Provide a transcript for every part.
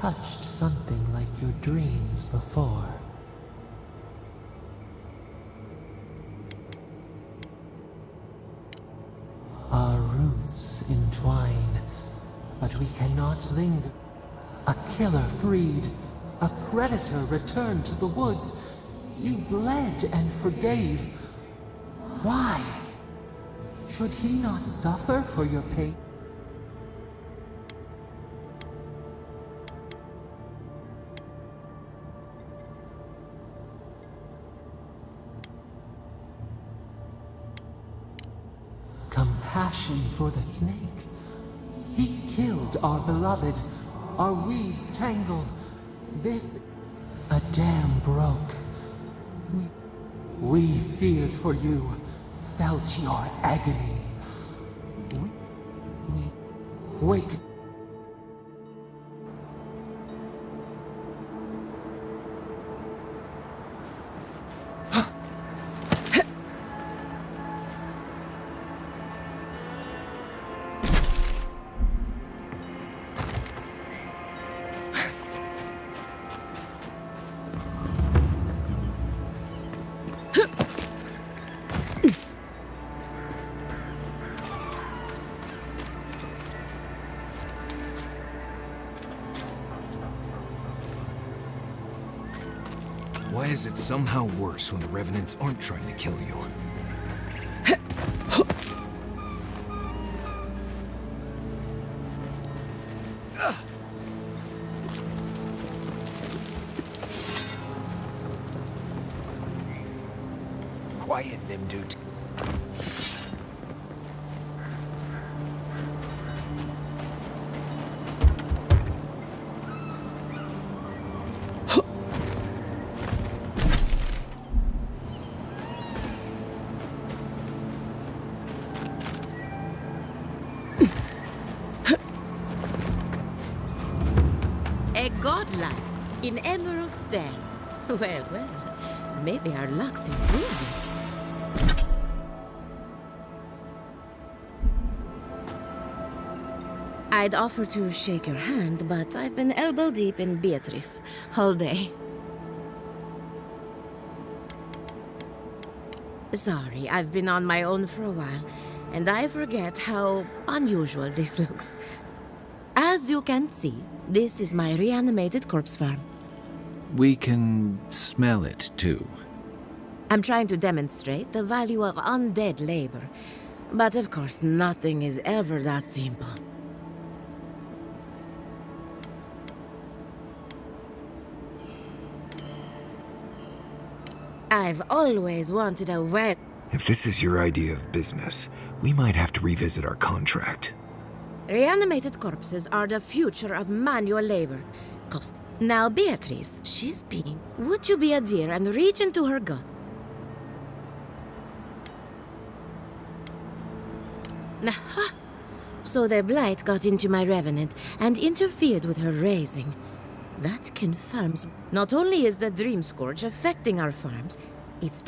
touched something like your dreams before. Our roots entwine, but we cannot linger. A killer freed, a predator returned to the woods. You bled and forgave. Why? Should he not suffer for your pain? Compassion for the snake. He killed our beloved. Our weeds tangled. This... A dam broke. We feared for you, felt your agony. Wake. Why is it somehow worse when the Revenants aren't trying to kill you? Quiet, Nimdut. A godlike in Emerald's den. Well, maybe our luck's improving. I'd offer to shake your hand, but I've been elbow deep in Beatrice all day. Sorry, I've been on my own for a while, and I forget how unusual this looks. As you can see, this is my reanimated corpse farm. We can smell it, too. I'm trying to demonstrate the value of undead labor, but of course nothing is ever that simple. I've always wanted a well... If this is your idea of business, we might have to revisit our contract. Reanimated corpses are the future of manual labor. Now, Beatrice, she's being... Would you be a dear and reach into her gut? Aha! So the blight got into my revenant and interfered with her raising. That confirms not only is the Dream Scourge affecting our farms, it's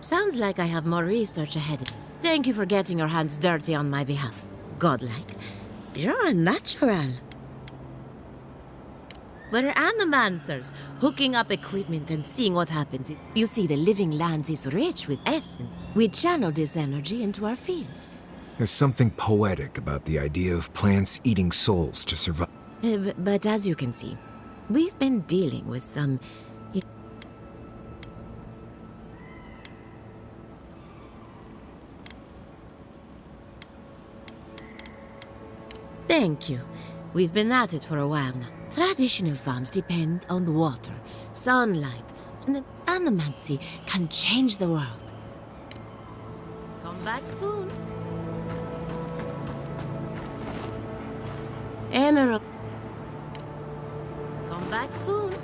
Sounds like I have more research ahead of me. Thank you for getting your hands dirty on my behalf. Godlike. You're a natural. We're animancers, hooking up equipment and seeing what happens. You see, the living lands is rich with essence. We channel this energy into our fields. There's something poetic about the idea of plants eating souls to survive. But as you can see, we've been dealing with some... Thank you. We've been at it for a while now. Traditional farms depend on water, sunlight, and the animancy can change the world. Come back soon. Emerald. Come back soon.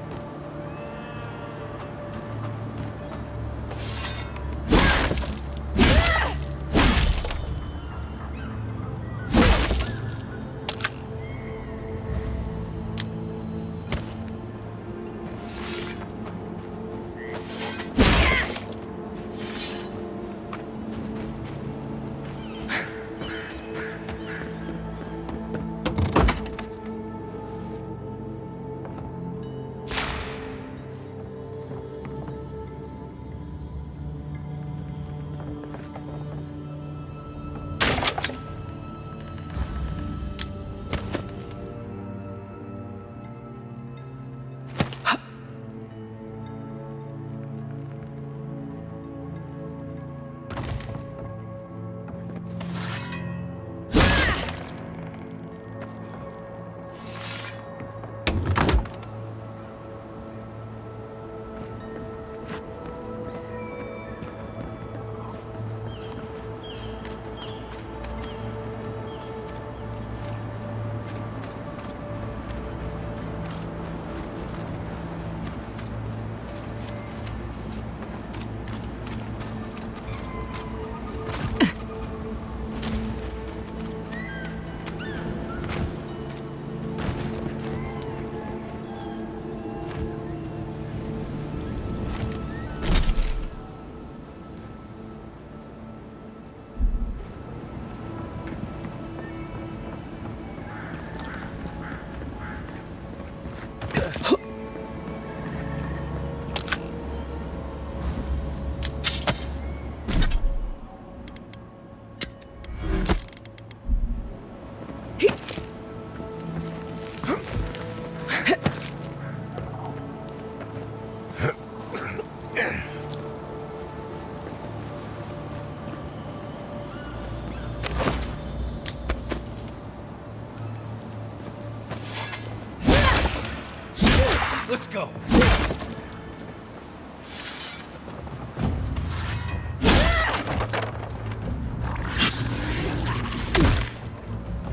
Let's go!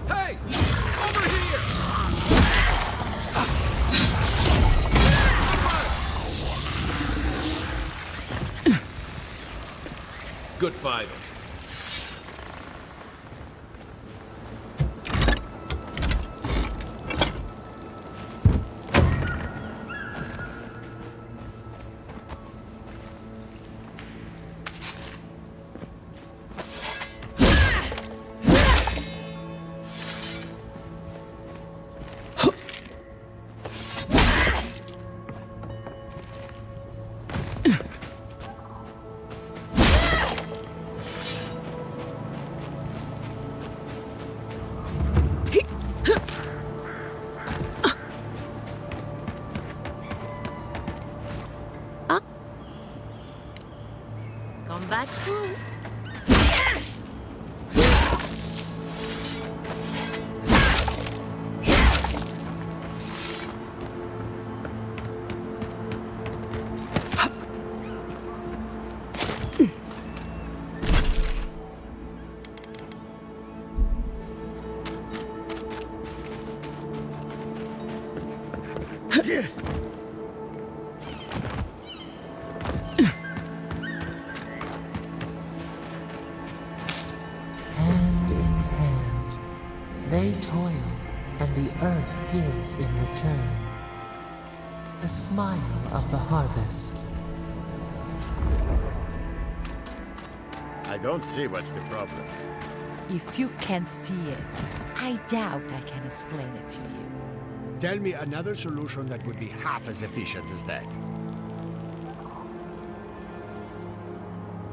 Hey! Over here! Good fight. Come back soon. Hand in hand, they toil, and the earth gives in return the smile of the harvest. I don't see what's the problem. If you can't see it, I doubt I can explain it to you. Tell me another solution that would be half as efficient as that.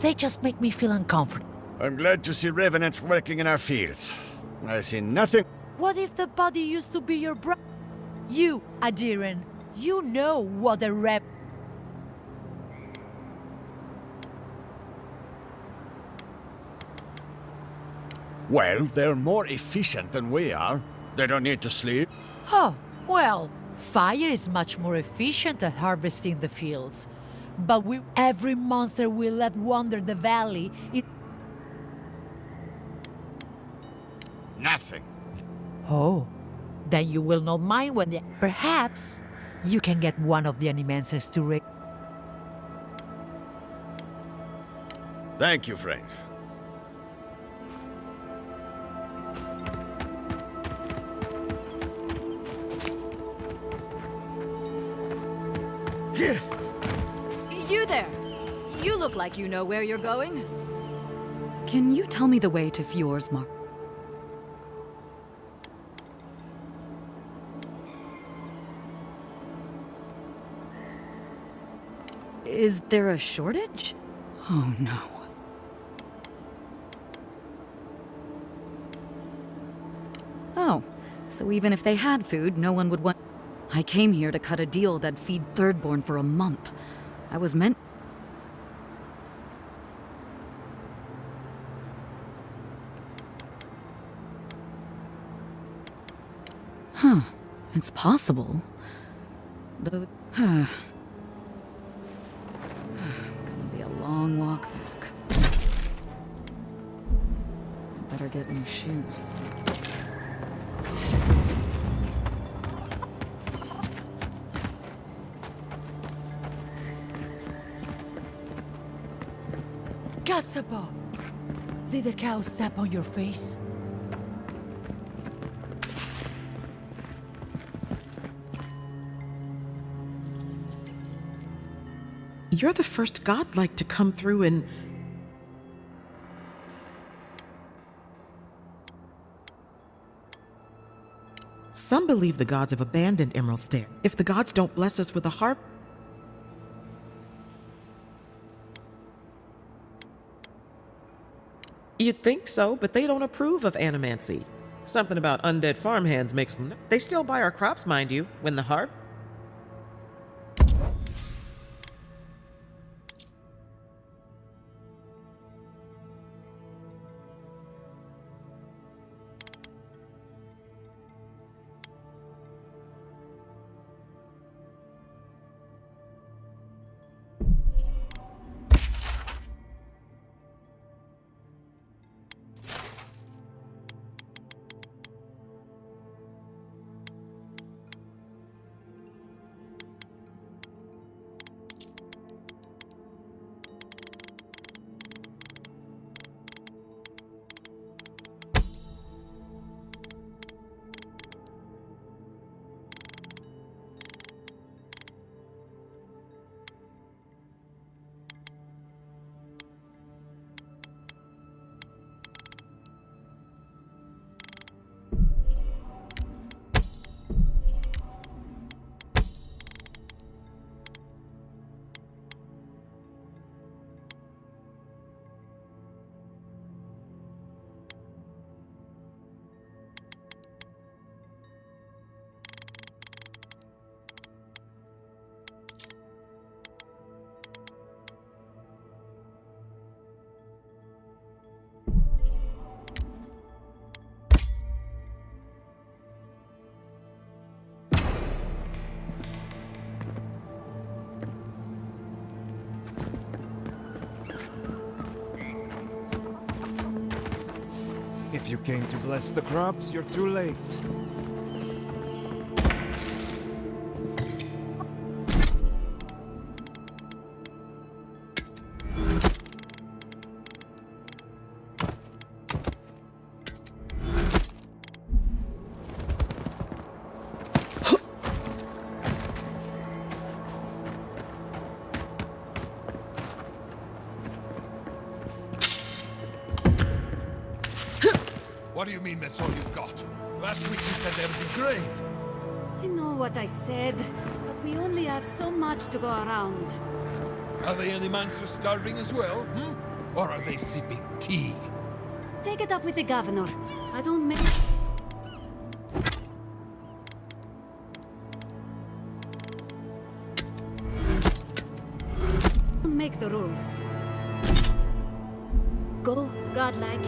They just make me feel uncomfortable. I'm glad to see revenants working in our fields. I see nothing. What if the body used to be your brother? You, Adiran, you know what a rep. Well, they're more efficient than we are. They don't need to sleep. Oh, well, fire is much more efficient at harvesting the fields. But every monster we let wander the valley, Nothing. Oh, then you will not mind when Perhaps you can get one of the animancers to raid. Thank you, friends. You there! You look like you know where you're going. Can you tell me the way to Fjord's Mark? Is there a shortage? Oh no. Oh, so even if they had food, no one would want... I came here to cut a deal that'd feed Thirdborn for a month. I was meant... Huh. It's possible. Though... Gonna be a long walk back. I better get new shoes. Gatsabo! Did the cow step on your face? You're the first godlike to come through and... Some believe the gods have abandoned Emerald Stair. If the gods don't bless us with a harp... You'd think so, but they don't approve of animancy. Something about undead farmhands makes them... They still buy our crops, mind you, when the harp... If you came to bless the crops, you're too late. What do you mean that's all you've got? Last week you said there would be grain. I know what I said, but we only have so much to go around. Are the animals starving as well, Or are they sipping tea? Take it up with the governor. I don't make... Don't make the rules. Go, godlike.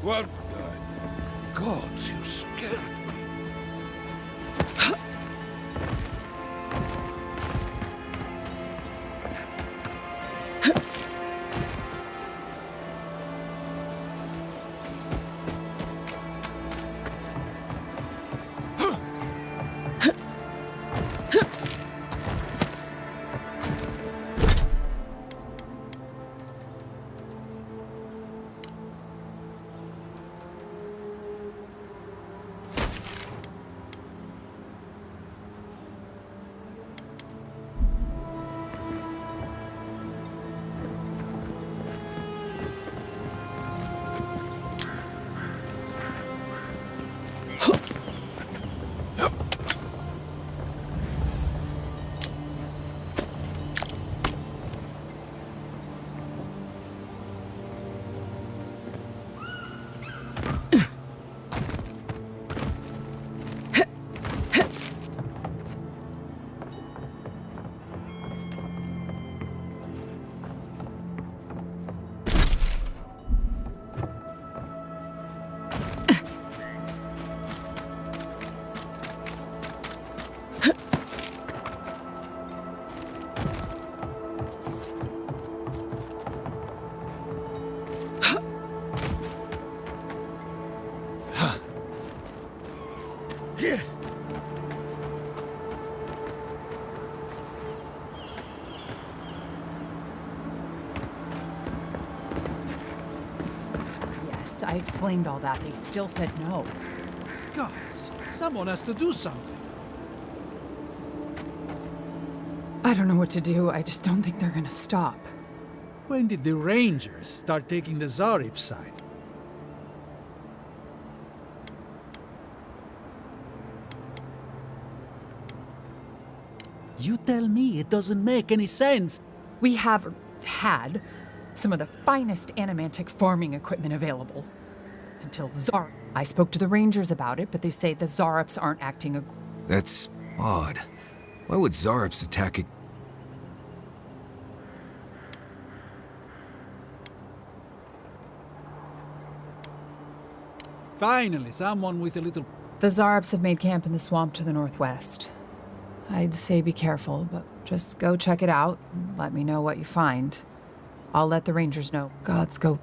What? God, you scared me. Yes, I explained all that. They still said no. Guys, someone has to do something. I don't know what to do. I just don't think they're gonna stop. When did the Rangers start taking the Zarib side? You tell me it doesn't make any sense. We have had some of the finest animantic farming equipment available. Until Zar. I spoke to the Rangers about it, but they say the Zarops aren't acting That's odd. Why would Zarops attack a... Finally, someone with a little... The Zarops have made camp in the swamp to the northwest. I'd say be careful, but just go check it out. And let me know what you find. I'll let the Rangers know. Gods go.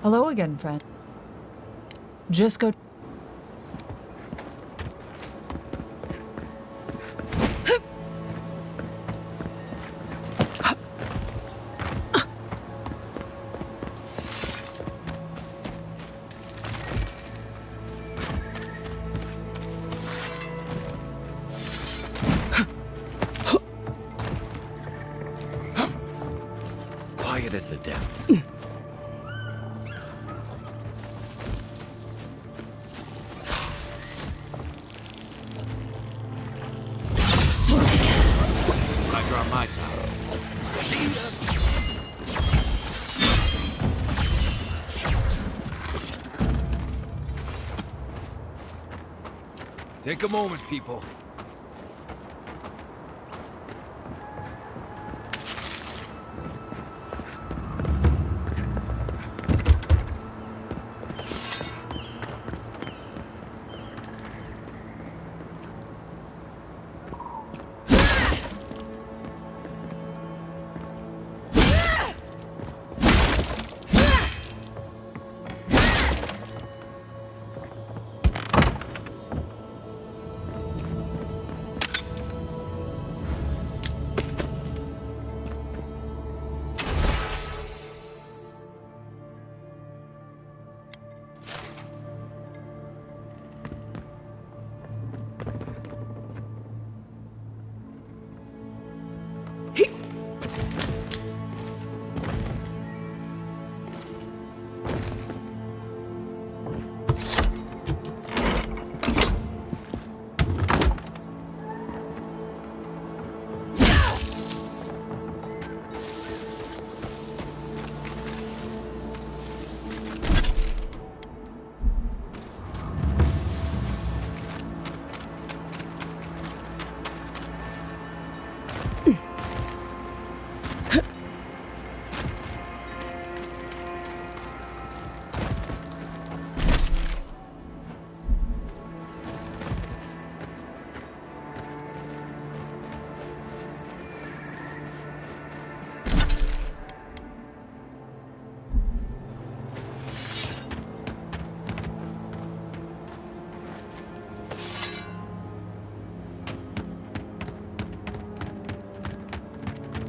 Hello again, friend. Just go. Quiet as the depths. I draw my side. Take a moment, people.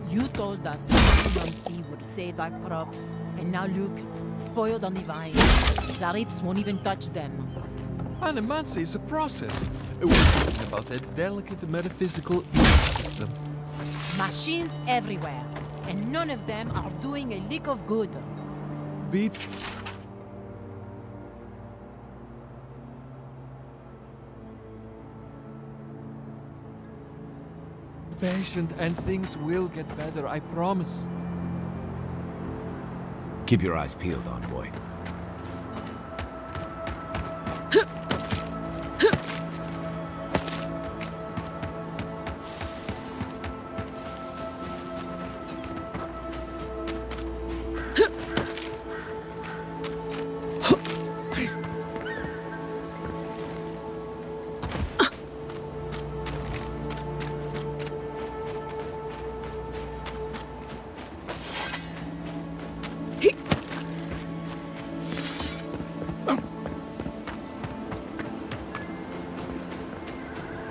You told us that Nancy would save our crops, and now look, spoiled on the vine. The apes won't even touch them. Animancy is a process. We're talking about a delicate metaphysical ecosystem. Machines everywhere, and none of them are doing a lick of good. Beep. Patient and things will get better, I promise. Keep your eyes peeled, envoy.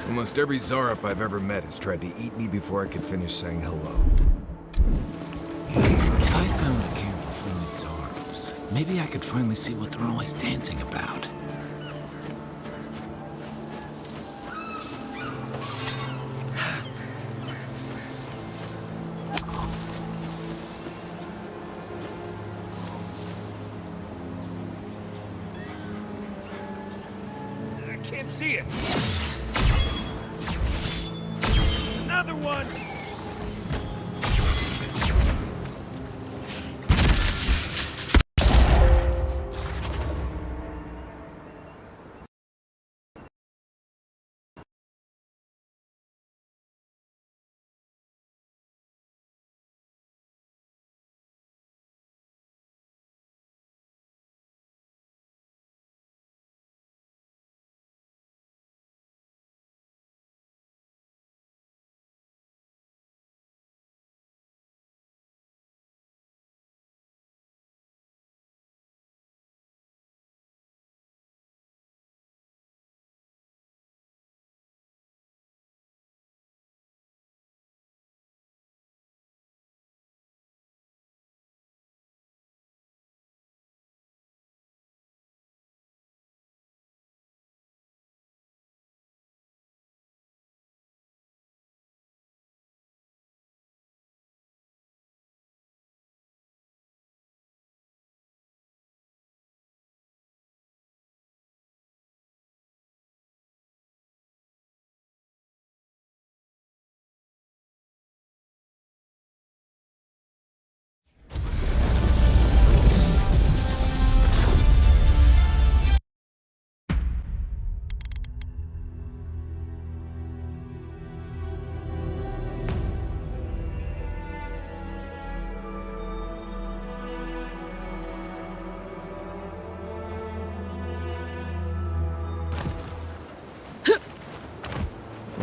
Almost every Zarup I've ever met has tried to eat me before I could finish saying hello. If I found a camp full of Zarups, maybe I could finally see what they're always dancing about. I can't see it! Another one!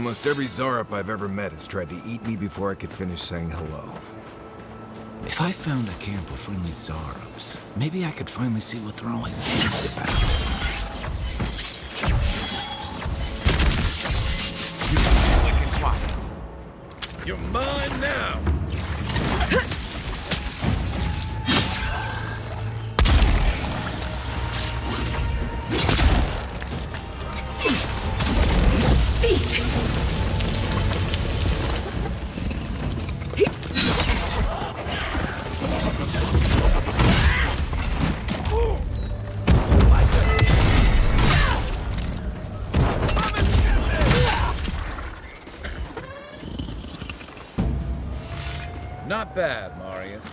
Almost every Zarup I've ever met has tried to eat me before I could finish saying hello. If I found a camp of friendly Zarups, maybe I could finally see what they're always dancing about. You're mine now! Not bad, Marius.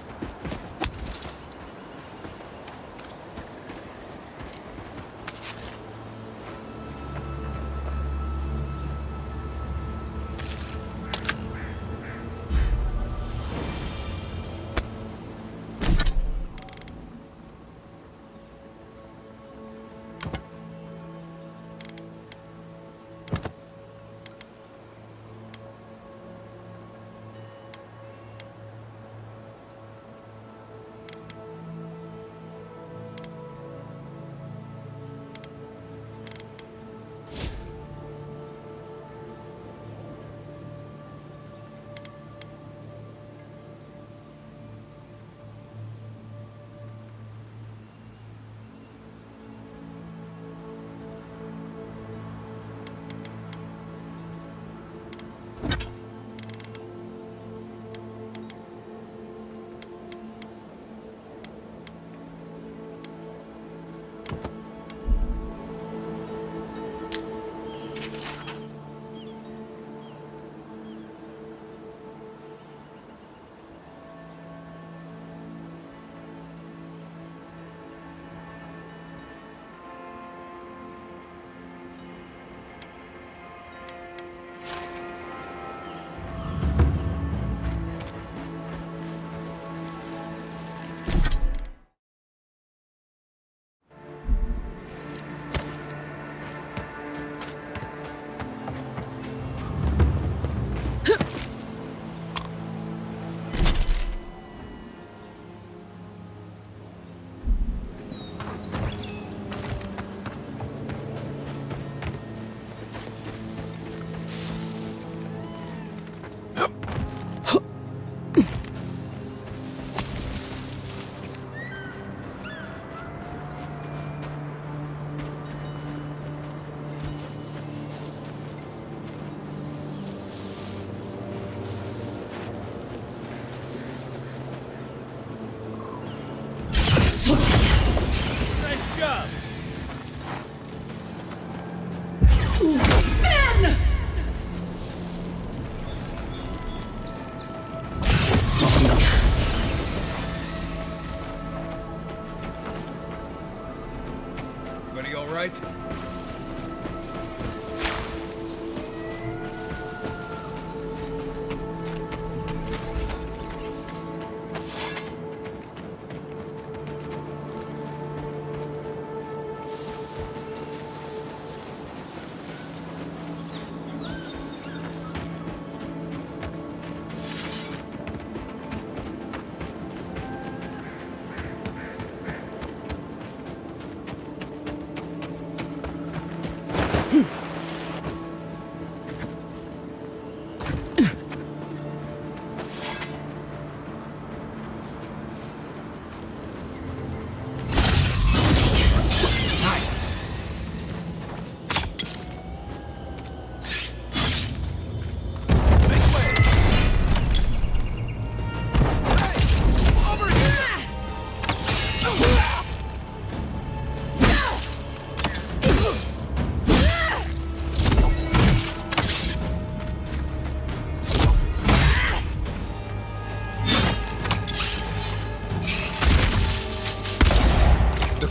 Nice job! Everybody all right?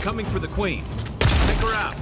Coming for the Queen. Take her out.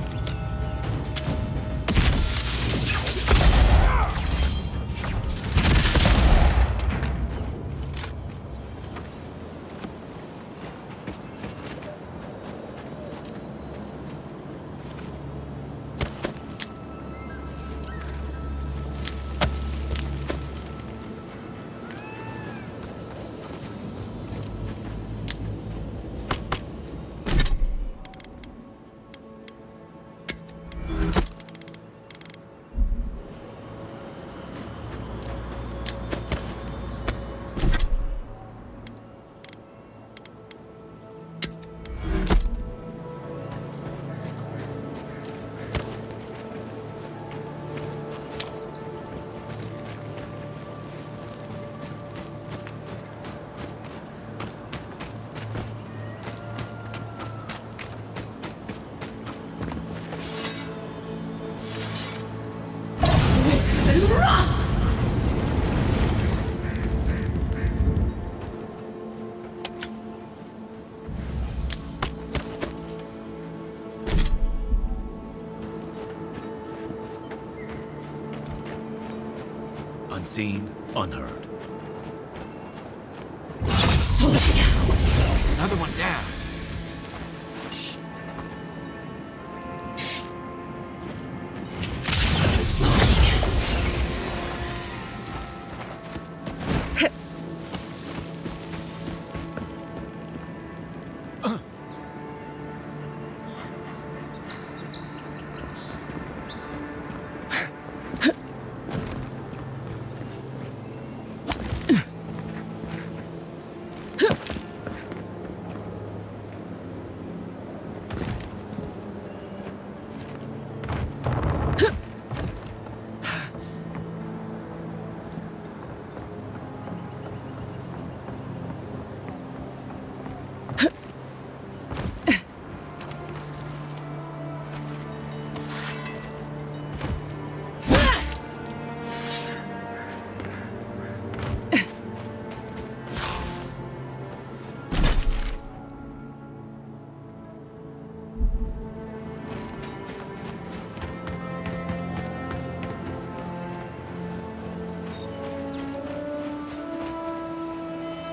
Unseen, unheard. Another one down.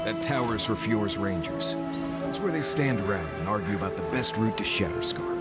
That tower's for Fjord's Rangers. That's where they stand around and argue about the best route to Shatterscar.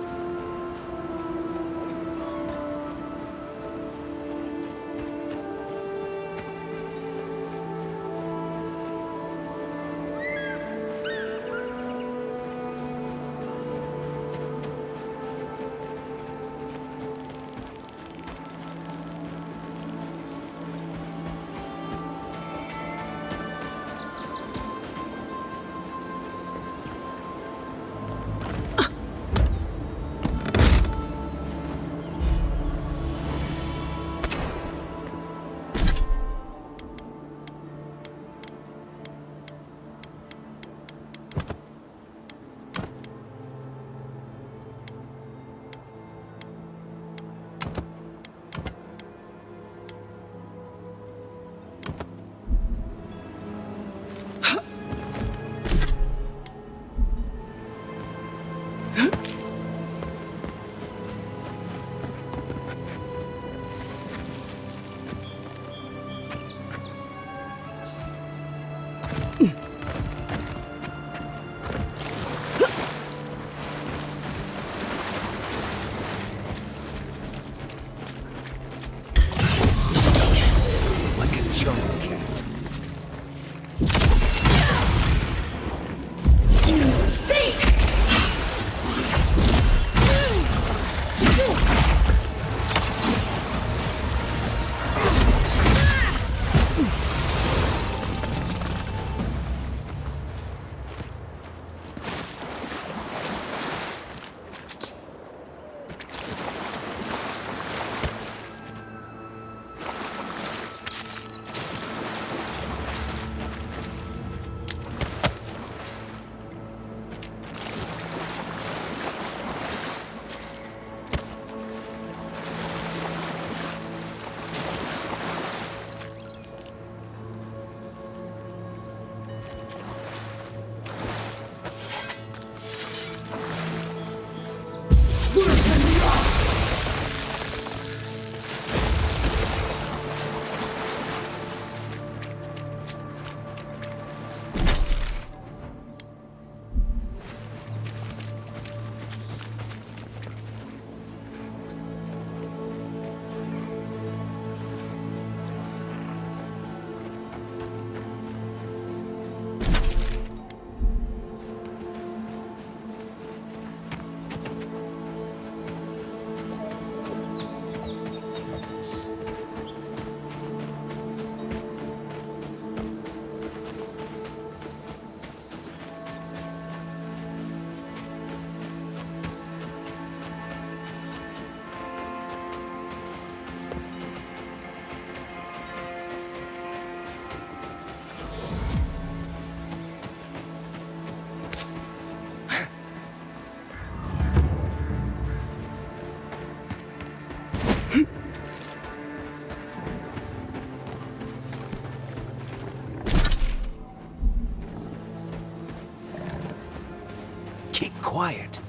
Quiet.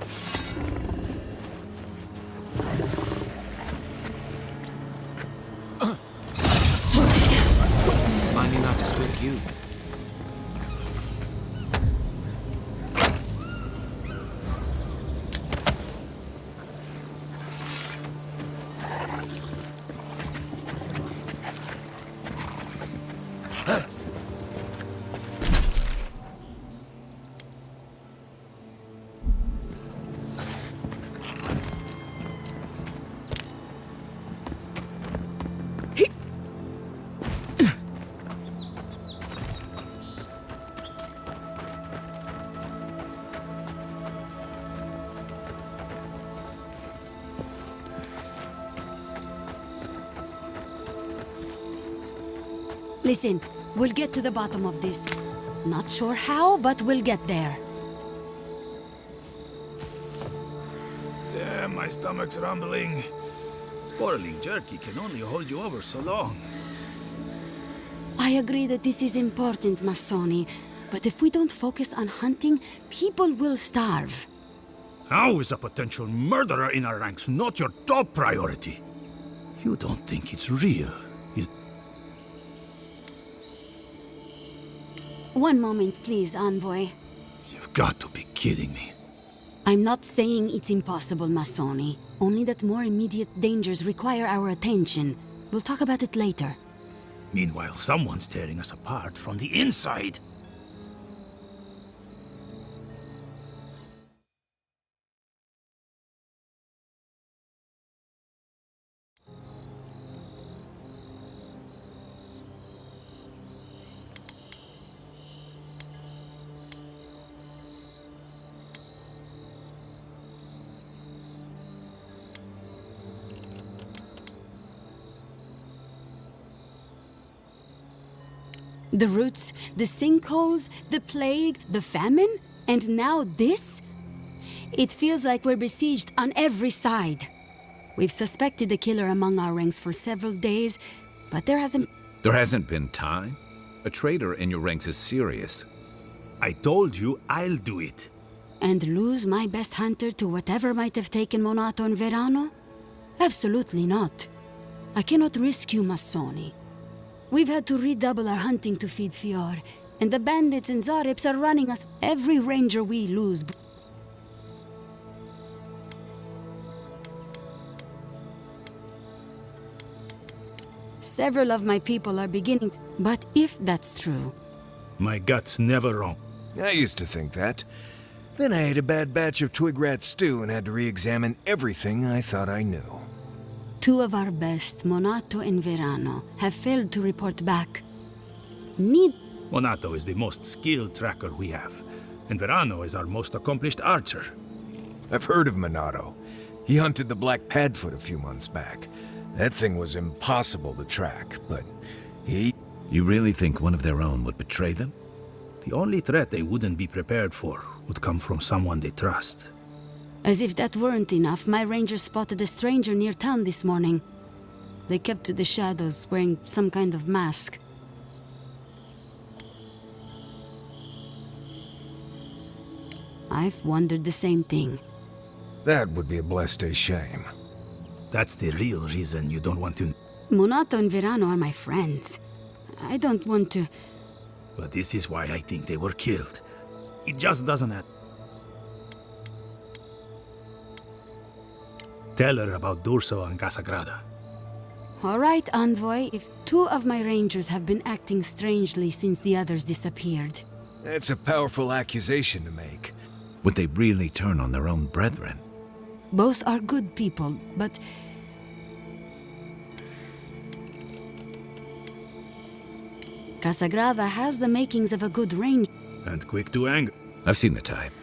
Listen, we'll get to the bottom of this. Not sure how, but we'll get there. Damn, my stomach's rumbling. Spoiling jerky can only hold you over so long. I agree that this is important, Masoni. But if we don't focus on hunting, people will starve. How is a potential murderer in our ranks not your top priority? You don't think it's real, is... One moment, please, Envoy. You've got to be kidding me. I'm not saying it's impossible, Masoni. Only that more immediate dangers require our attention. We'll talk about it later. Meanwhile, someone's tearing us apart from the inside. The roots, the sinkholes, the plague, the famine, and now this? It feels like we're besieged on every side. We've suspected the killer among our ranks for several days, but there hasn't... There hasn't been time? A traitor in your ranks is serious. I told you I'll do it. And lose my best hunter to whatever might have taken Monato and Verano? Absolutely not. I cannot risk you, Masoni. We've had to redouble our hunting to feed Fior, and the bandits and Zarips are running us. Every ranger we lose... Several of my people are beginning to... But if that's true... My gut's never wrong. I used to think that. Then I ate a bad batch of twig rat stew and had to re-examine everything I thought I knew. Two of our best, Monato and Verano, have failed to report back. Monato is the most skilled tracker we have, and Verano is our most accomplished archer. I've heard of Monato. He hunted the Black Padfoot a few months back. That thing was impossible to track, but he... You really think one of their own would betray them? The only threat they wouldn't be prepared for would come from someone they trust. As if that weren't enough, my rangers spotted a stranger near town this morning. They kept to the shadows, wearing some kind of mask. I've wondered the same thing. That would be a blessed shame. That's the real reason you don't want to... Monato and Verano are my friends. I don't want to... But this is why I think they were killed. It just doesn't add... Tell her about Durso and Casagrada. All right, Envoy. If two of my rangers have been acting strangely since the others disappeared. That's a powerful accusation to make. Would they really turn on their own brethren? Both are good people, but... Casagrada has the makings of a good ranger. And quick to anger. I've seen the type.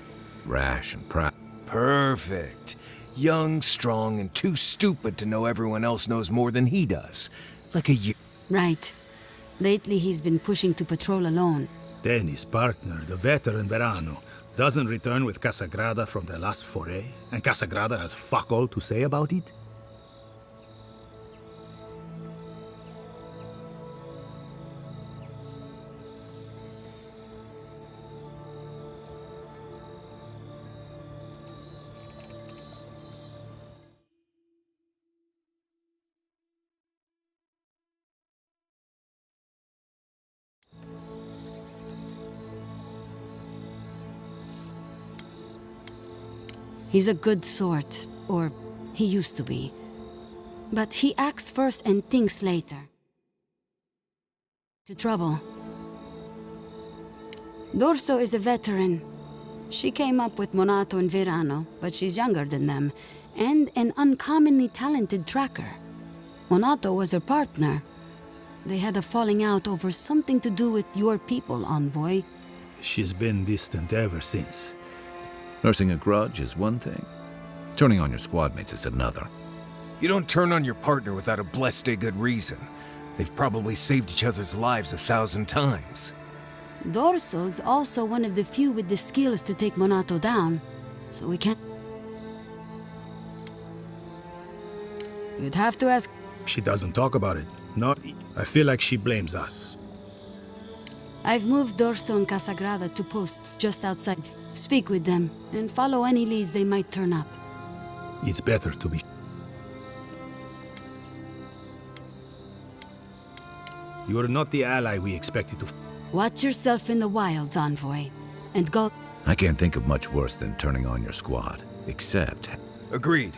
Rash and proud. Perfect. Young, strong, and too stupid to know everyone else knows more than he does. Like a you. Right. Lately he's been pushing to patrol alone. Then his partner, the veteran Verano, doesn't return with Casagrada from their last foray, and Casagrada has fuck all to say about it? He's a good sort, or he used to be. But he acts first and thinks later. To trouble. Durso is a veteran. She came up with Monato and Verano, but she's younger than them, and an uncommonly talented tracker. Monato was her partner. They had a falling out over something to do with your people, Envoy. She's been distant ever since. Nursing a grudge is one thing. Turning on your squad mates is another. You don't turn on your partner without a blessed good reason. They've probably saved each other's lives 1,000 times. Dorsal's also one of the few with the skills to take Monato down, so we can't... You'd have to ask... She doesn't talk about it. I feel like she blames us. I've moved Dorso and Casagrada to posts just outside. Speak with them, and follow any leads they might turn up. It's better to be... You're not the ally we expected to... Watch yourself in the wilds, Envoy. And go... I can't think of much worse than turning on your squad, except... Agreed.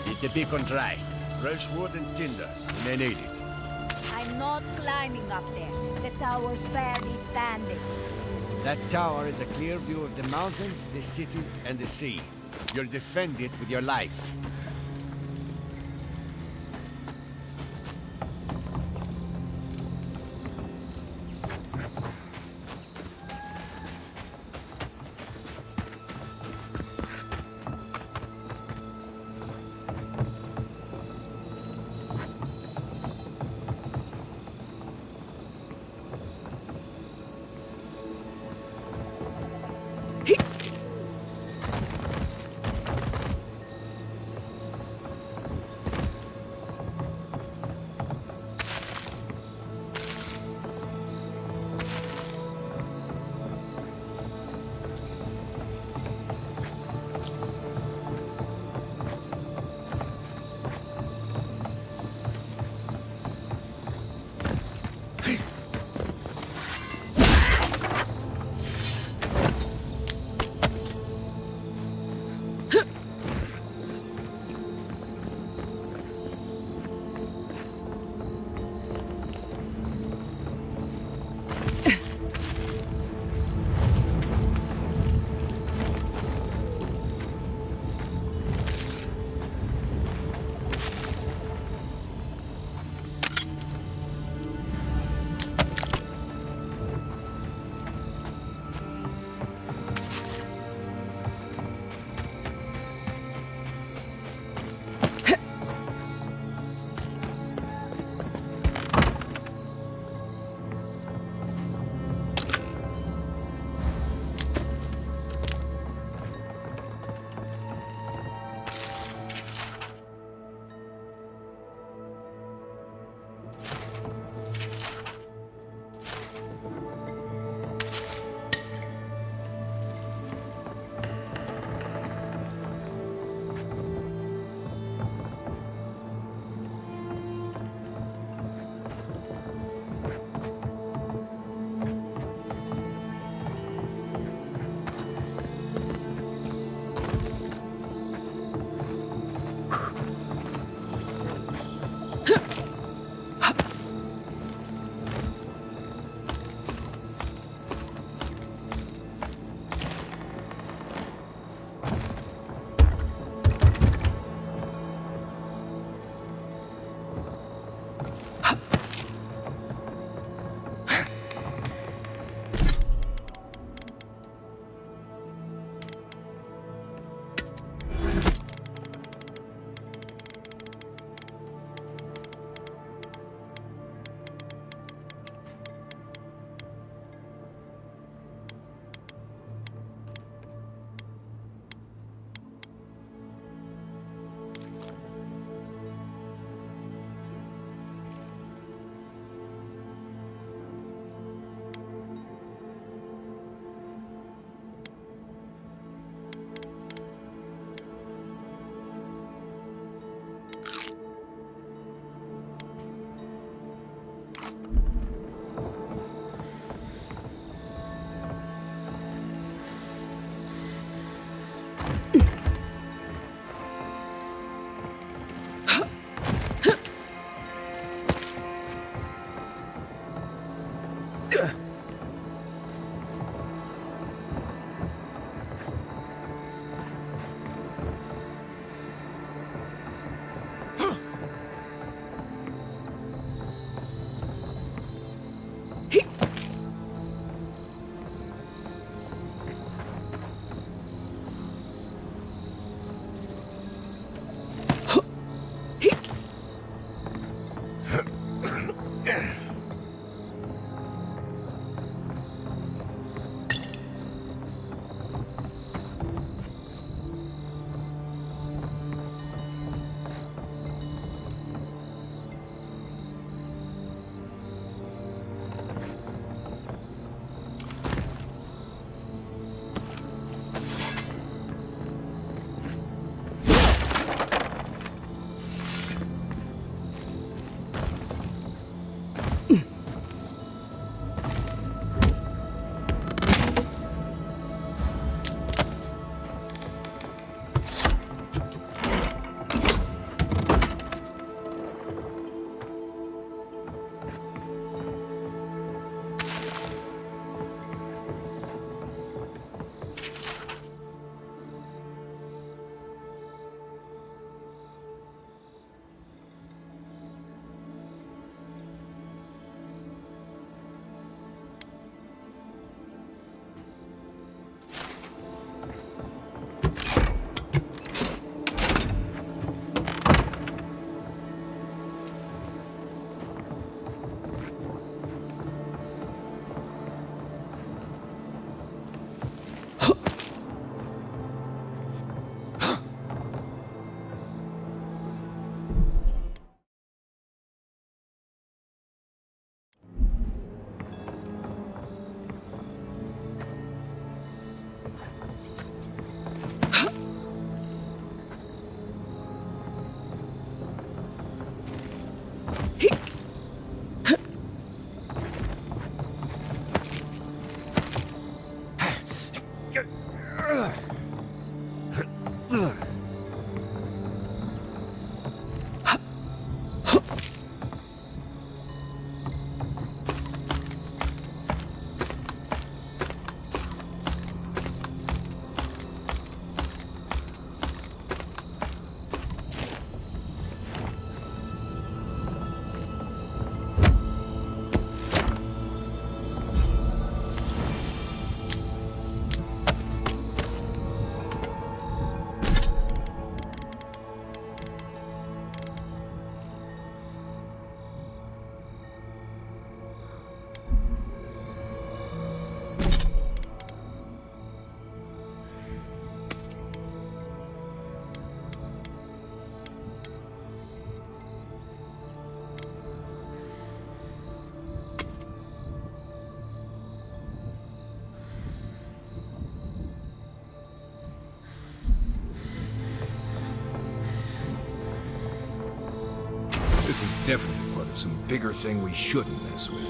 Keep the beacon dry. Fresh wood and tinder. You may need it. I'm not climbing up there. The tower's barely standing. That tower is a clear view of the mountains, the city, and the sea. You'll defend it with your life. This is definitely part of some bigger thing we shouldn't mess with.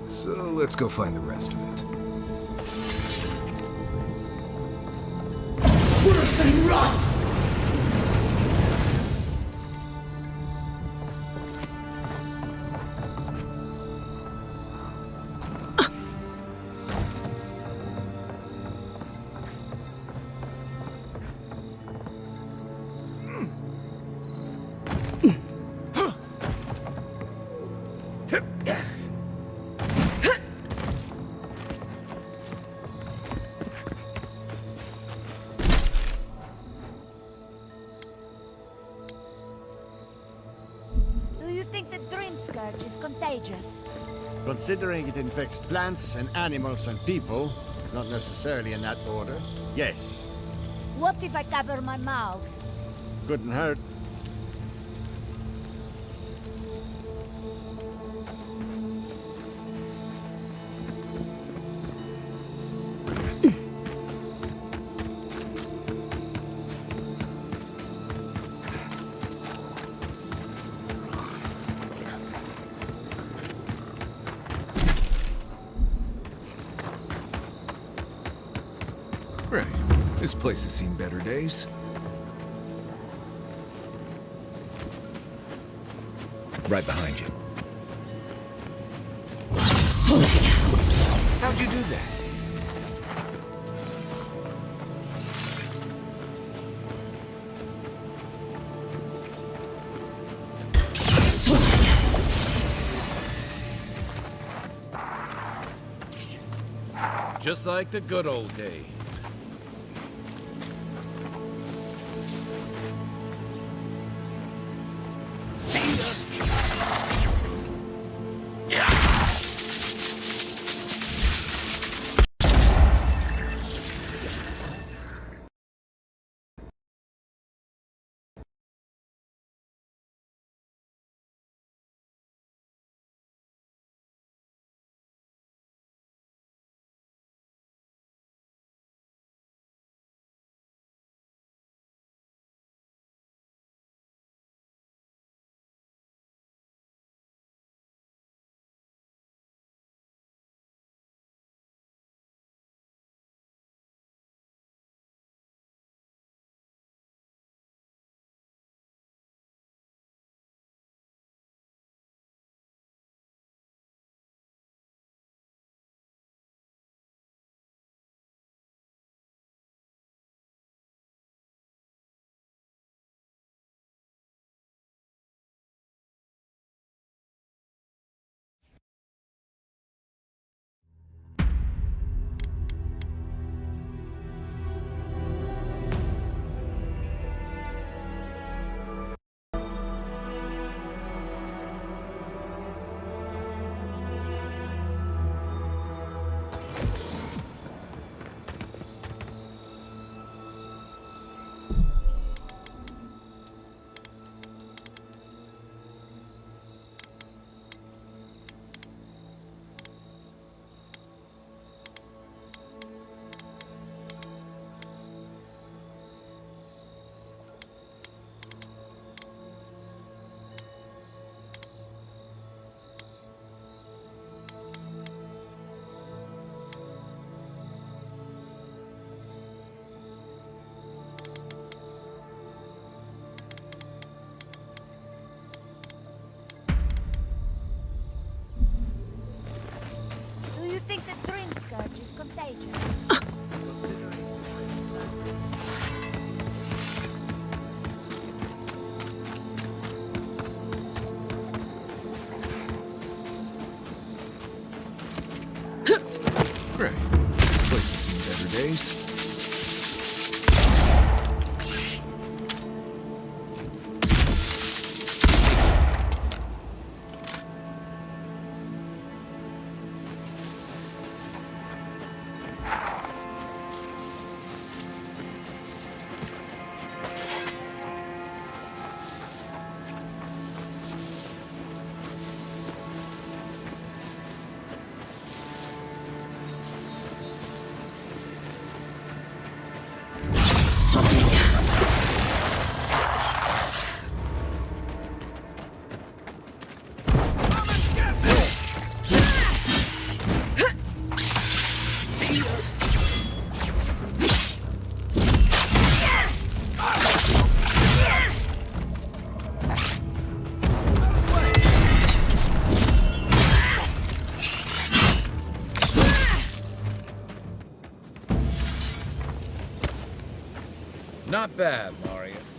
So let's go find the rest of it. Worse than rough! Is contagious. Considering it infects plants and animals and people, not necessarily in that order, yes. What if I cover my mouth? Couldn't hurt. Right. This place has seen better days. Right behind you. How'd you do that? Just like the good old days. Is contagious. Great. This place has seen better days. Not bad, Marius.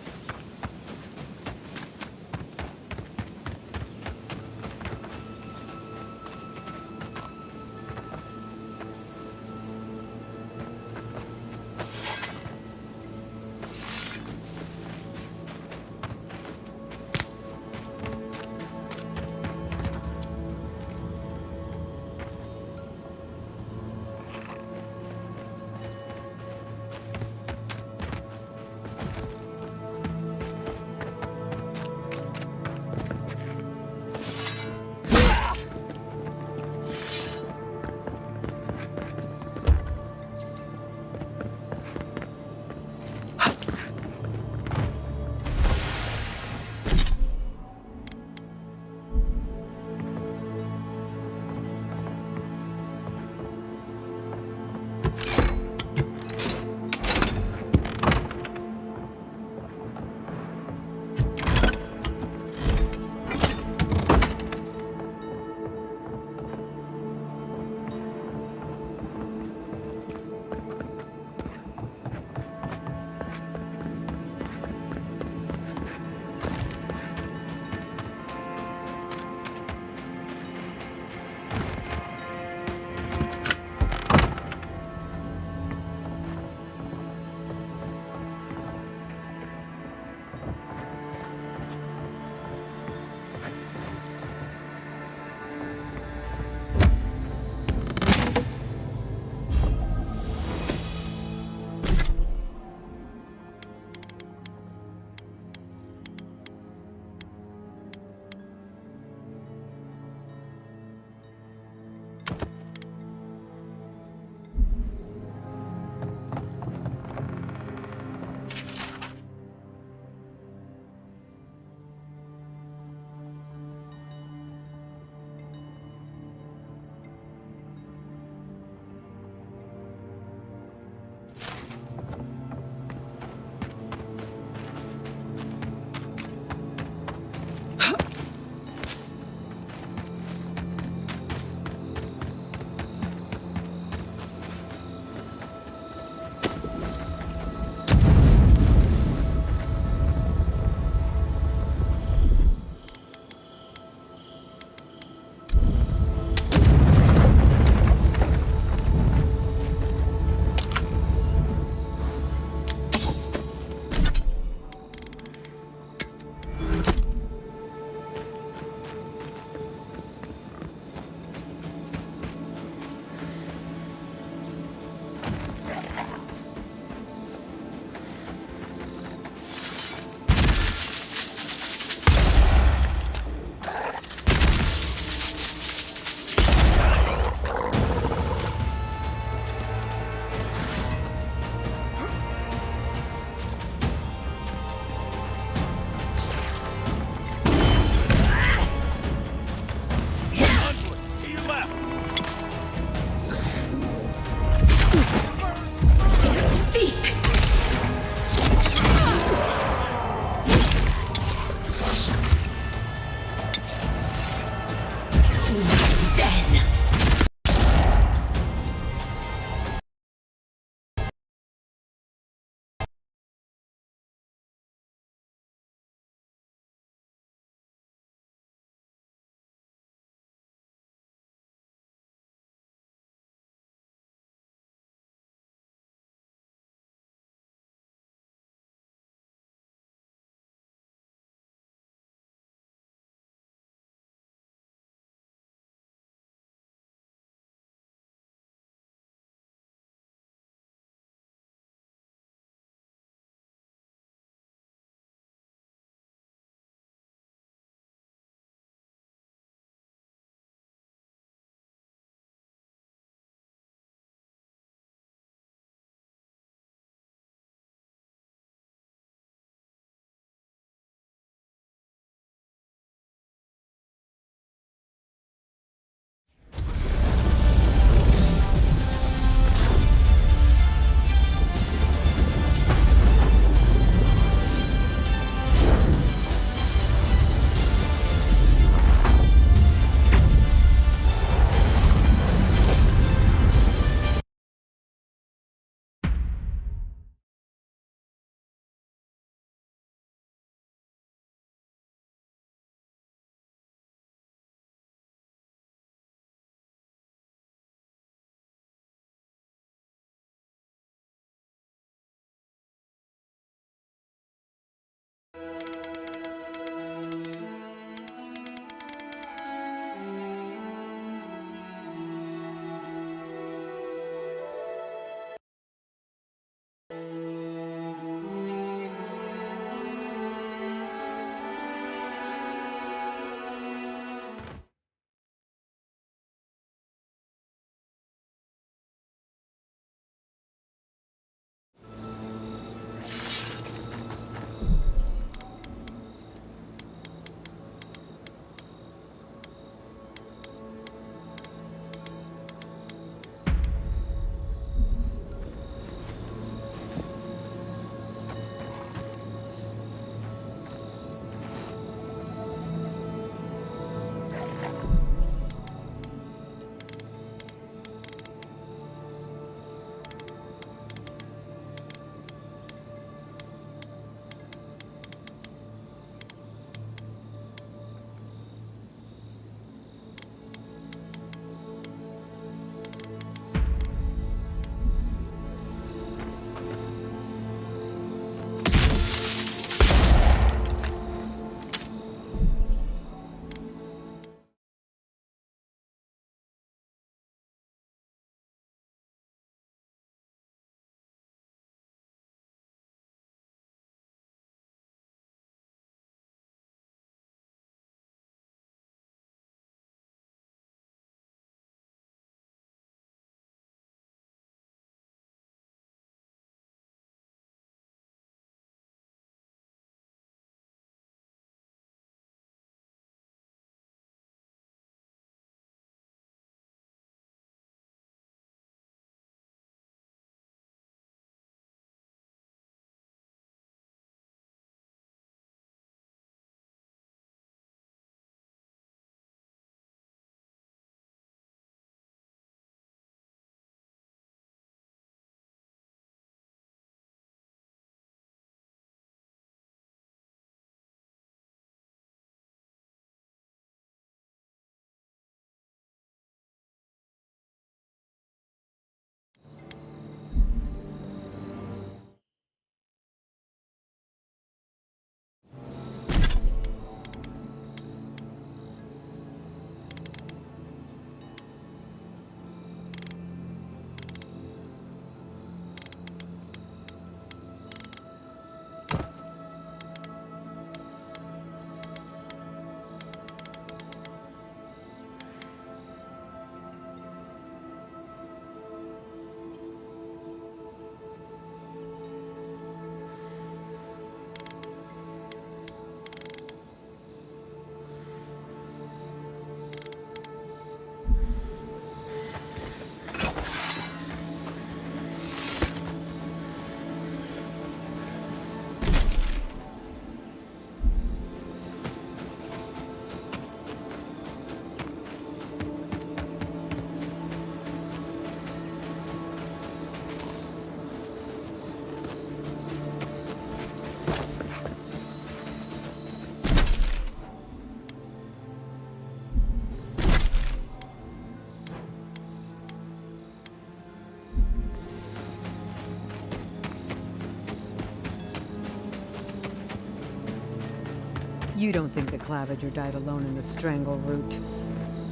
You don't think the Claviger died alone in the strangle route?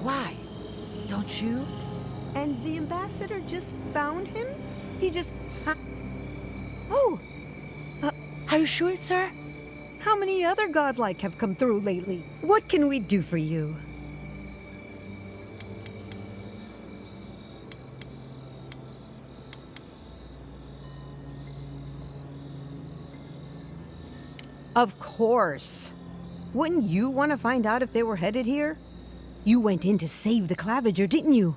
Why? Don't you? And the ambassador just found him? He just... Oh! Are you sure it's her? How many other godlike have come through lately? What can we do for you? Of course. Wouldn't you want to find out if they were headed here? You went in to save the Claviger, didn't you?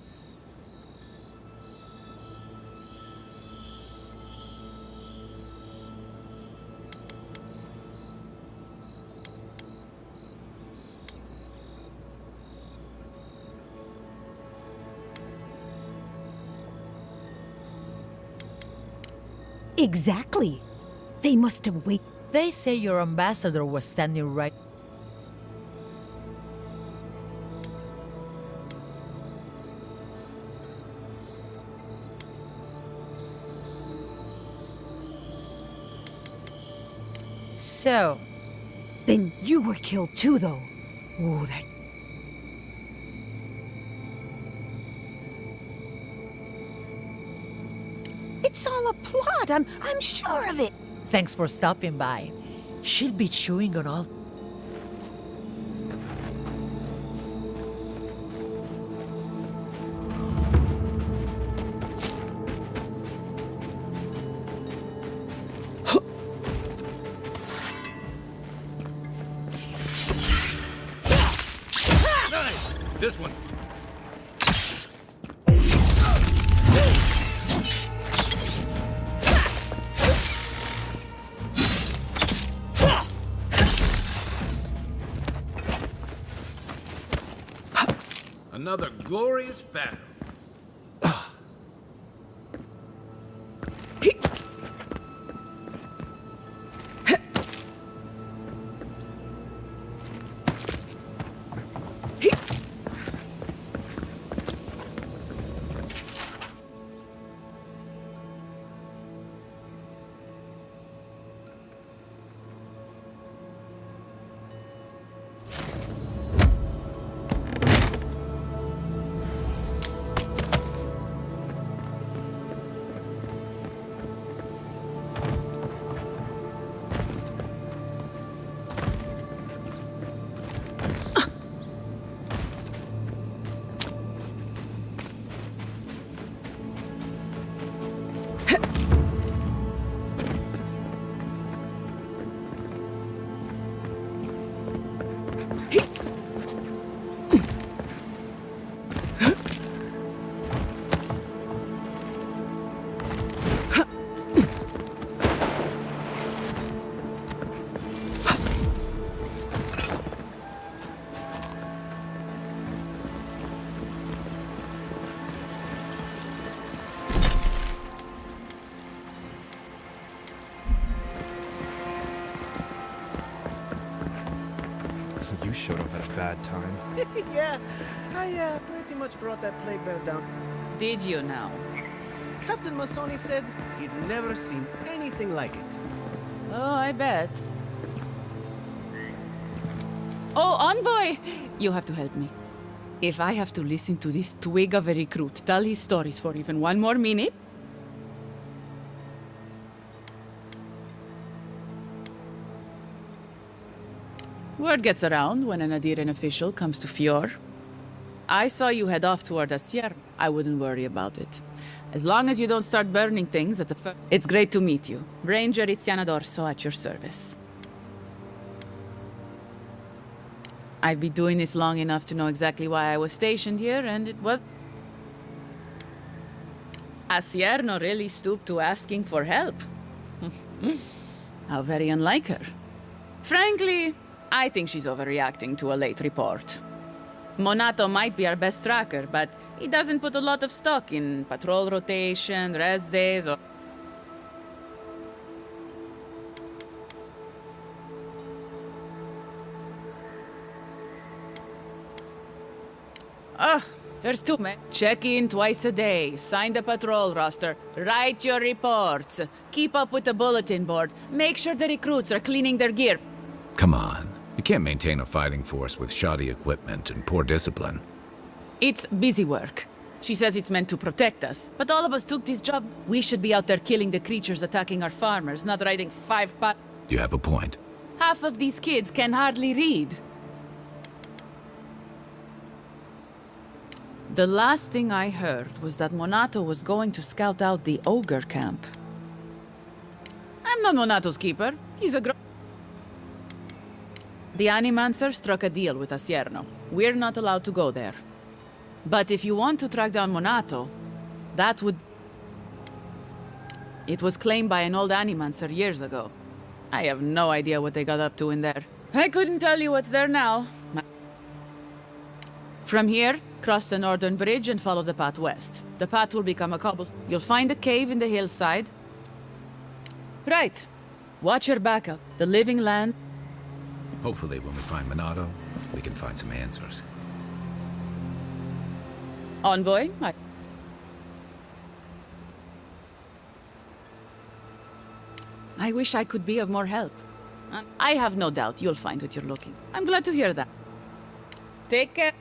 Exactly. They must have waited. They say your ambassador was standing right. So, then you were killed too, though. Oh, that... It's all a plot. I'm sure of it. Thanks for stopping by. She'll be chewing on all... Nice! This one. Another glorious battle. You showed up at a bad time. Yeah, I pretty much brought that plague bear down. Did you now? Captain Masoni said he'd never seen anything like it. Oh, I bet. Oh, Envoy! You have to help me. If I have to listen to this twig of a recruit tell his stories for even one more minute... Word gets around when an Adiran official comes to Fior. I saw you head off toward Asyr. I wouldn't worry about it. As long as you don't start burning things at the first... It's great to meet you. Ranger Iziana Dorso at your service. I've been doing this long enough to know exactly why I was stationed here, and it was... Asyr no really stooped to asking for help. How very unlike her. Frankly, I think she's overreacting to a late report. Monato might be our best tracker, but he doesn't put a lot of stock in patrol rotation, rest days, or... Ugh, there's too many. Check in twice a day, sign the patrol roster, write your reports, keep up with the bulletin board, make sure the recruits are cleaning their gear. Come on. You can't maintain a fighting force with shoddy equipment and poor discipline. It's busy work. She says it's meant to protect us, but all of us took this job. We should be out there killing the creatures attacking our farmers, not riding 5 You have a point. Half of these kids can hardly read. The last thing I heard was that Monato was going to scout out the ogre camp. I'm not Monato's keeper. He's a The Animancer struck a deal with Asierno. We're not allowed to go there. But if you want to track down Monato, that would... It was claimed by an old Animancer years ago. I have no idea what they got up to in there. I couldn't tell you what's there now. From here, cross the northern bridge and follow the path west. The path will become a cobble. You'll find a cave in the hillside. Right. Watch your backup. The living lands... Hopefully when we find Monato, we can find some answers. Envoy? I wish I could be of more help. I have no doubt you'll find what you're looking. I'm glad to hear that. Take care.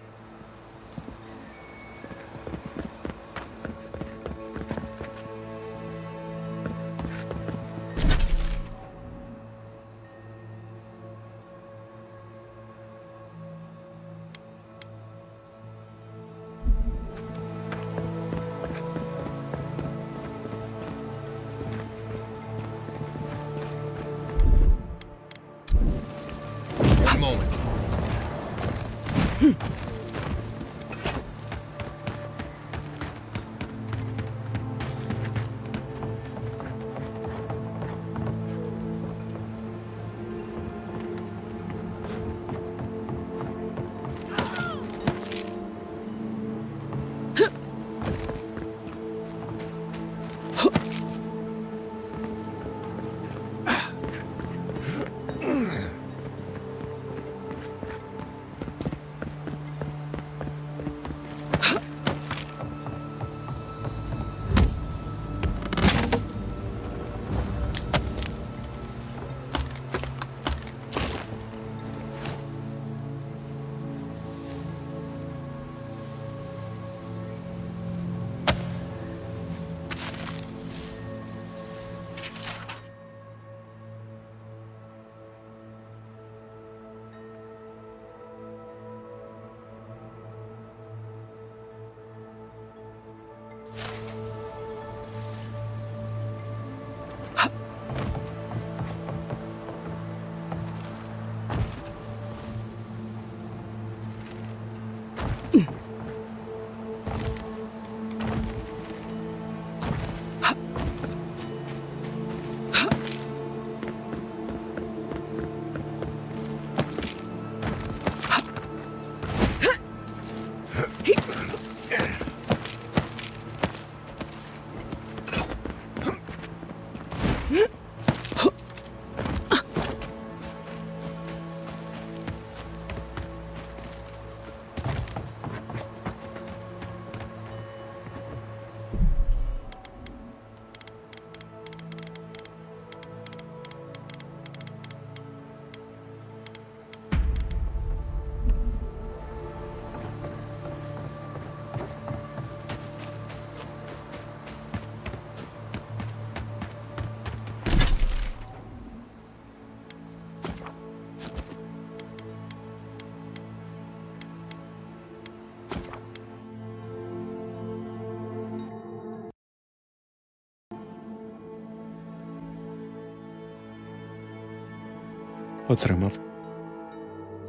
Отримав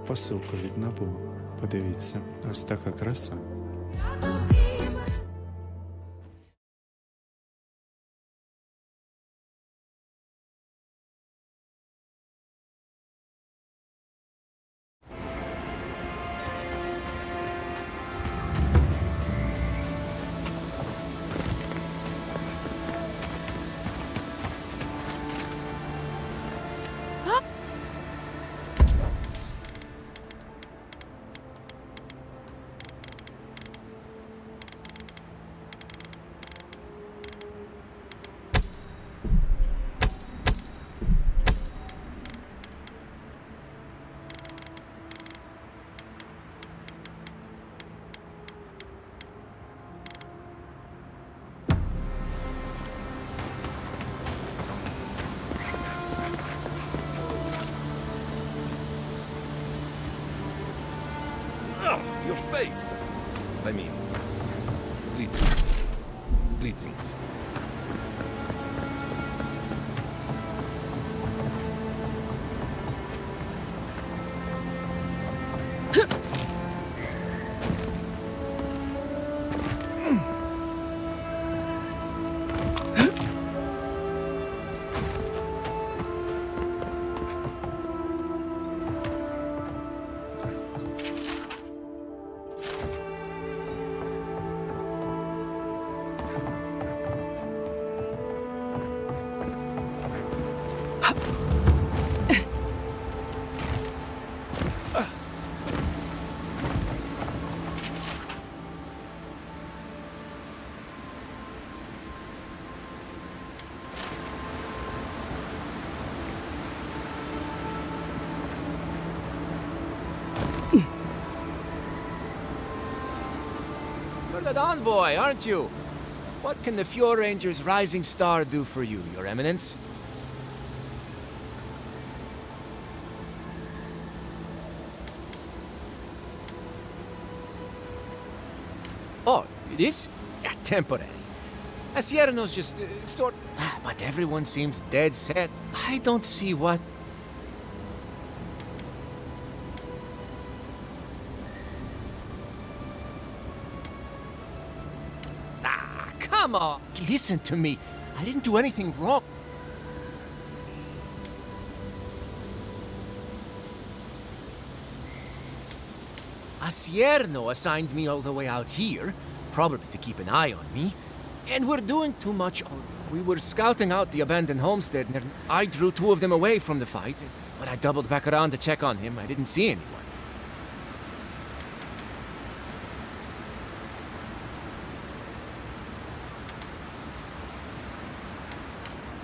посилку від НАБУ. Подивіться, ось така краса. place! I mean, greetings. Greetings. You're that envoy, aren't you? What can the Fjord Ranger's rising star do for you, Your Eminence? Oh, it is? Yeah, temporary. Asierno's just sort... But everyone seems dead set. I don't see what... Come on! Listen to me. I didn't do anything wrong. Asierno assigned me all the way out here, probably to keep an eye on me. And we're doing too much. We were scouting out the abandoned homestead, and I drew two of them away from the fight. When I doubled back around to check on him, I didn't see anyone.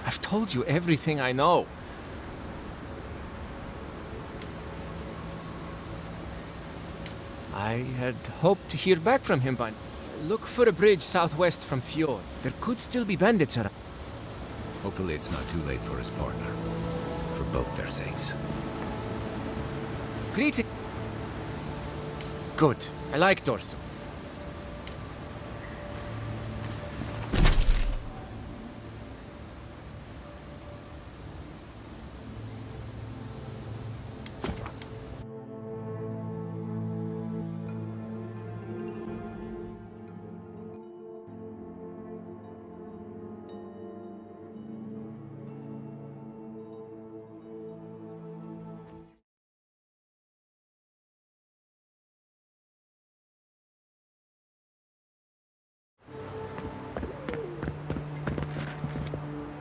I've told you everything I know. I had hoped to hear back from him by... Look for a bridge southwest from Fjord. There could still be bandits around. Hopefully it's not too late for his partner. For both their sakes. Greeting. Good. I like Dorso.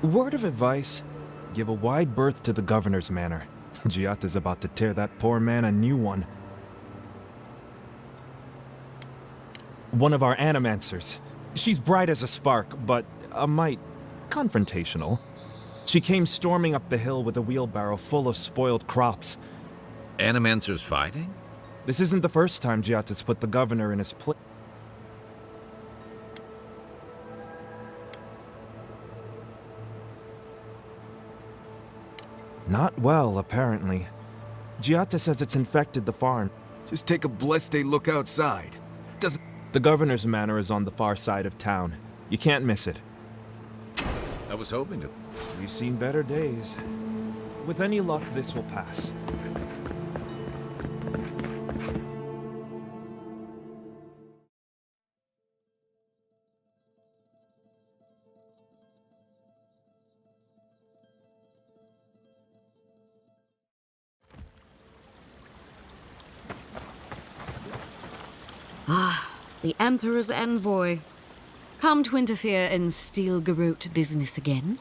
Word of advice, give a wide berth to the governor's manor. Giatta's about to tear that poor man a new one. One of our animancers. She's bright as a spark, but a mite confrontational. She came storming up the hill with a wheelbarrow full of spoiled crops. Animancers fighting? This isn't the first time Giatta's put the governor in his place. Not well, apparently. Giatta says it's infected the farm. Just take a blessed day look outside. Doesn't... The governor's manor is on the far side of town. You can't miss it. I was hoping to. We've seen better days. With any luck, this will pass. Ah, the Emperor's envoy. Come to interfere in Steel Garrote business again?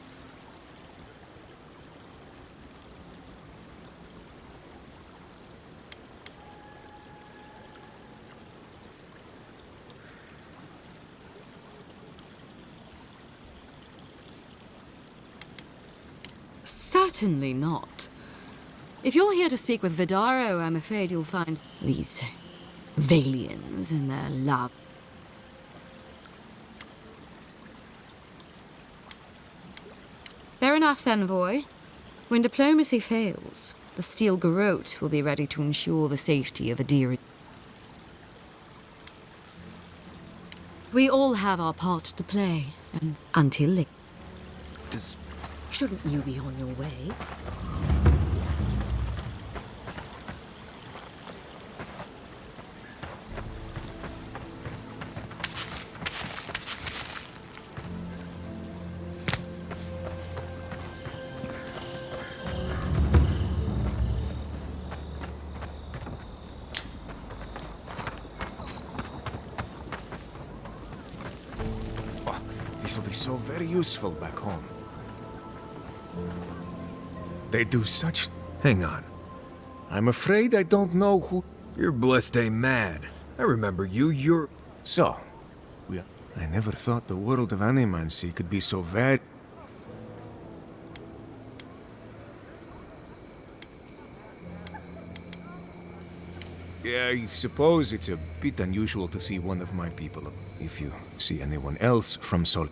Certainly not. If you're here to speak with Vidaro, I'm afraid you'll find these Valians in their lab. Fair enough, envoy. When diplomacy fails, the Steel Garrote will be ready to ensure the safety of Adiri. We all have our part to play, and until it... Shouldn't you be on your way? This will be so very useful back home. They do such... Hang on. I'm afraid I don't know who... You're blessed a mad. I remember you're... So, I never thought the world of animancy could be so very... Yeah, I suppose it's a bit unusual to see one of my people. If you see anyone else from Sol...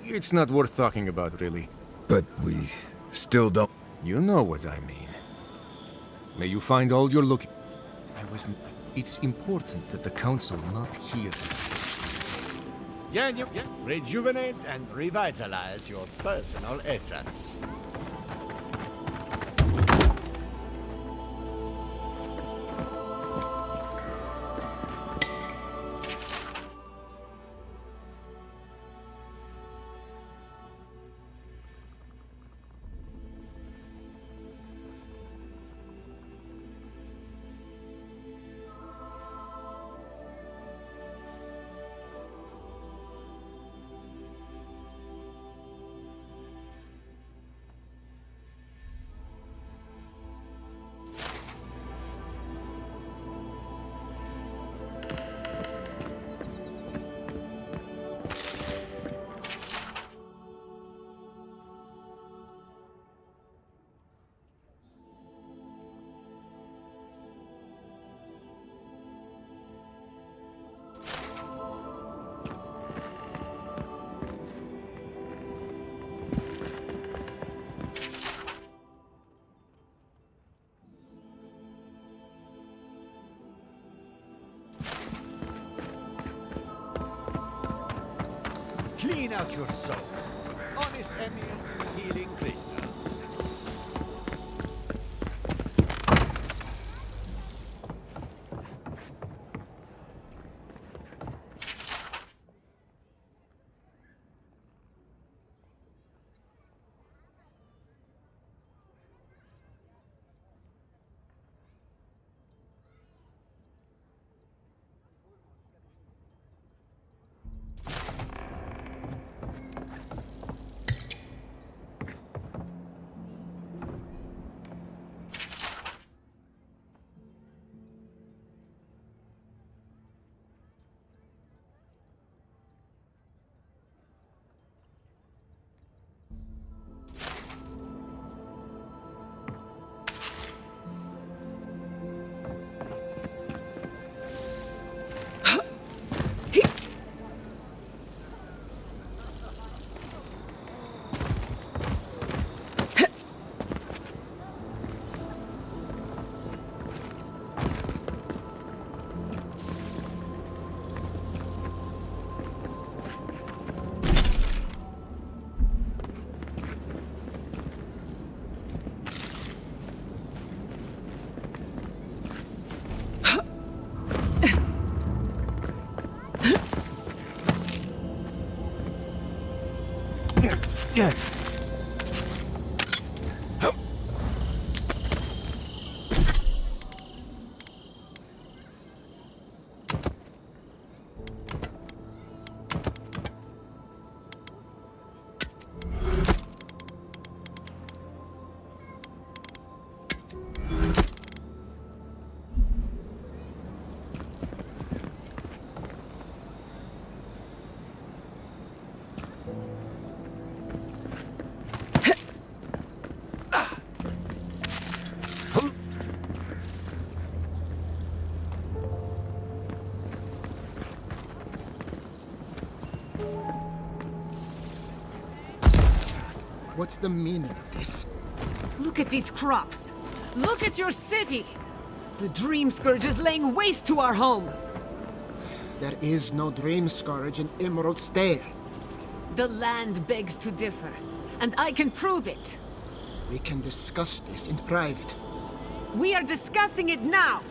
It's not worth talking about, really. But we still don't... You know what I mean. May you find all you're looking... It's important that the Council not hear this. Rejuvenate and revitalize your personal essence. Clean out your soul. Honest Emir's healing crystals. Yeah. What's the meaning of this? Look at these crops. Look at your city. The Dream Scourge is laying waste to our home! There is no Dream Scourge in Emerald Stair. The land begs to differ, and I can prove it. We can discuss this in private. We are discussing it now!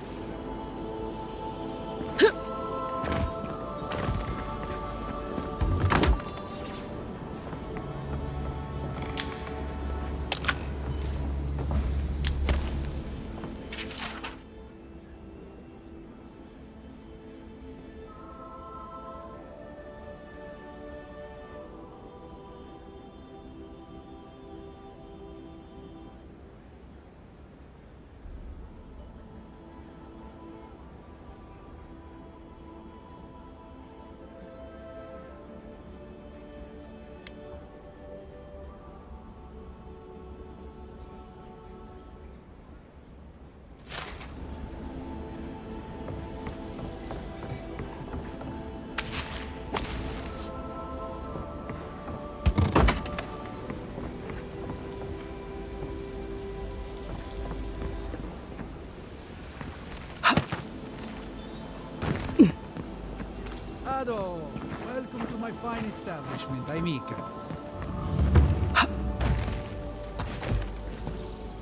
Ado, welcome to my fine establishment, Aimika.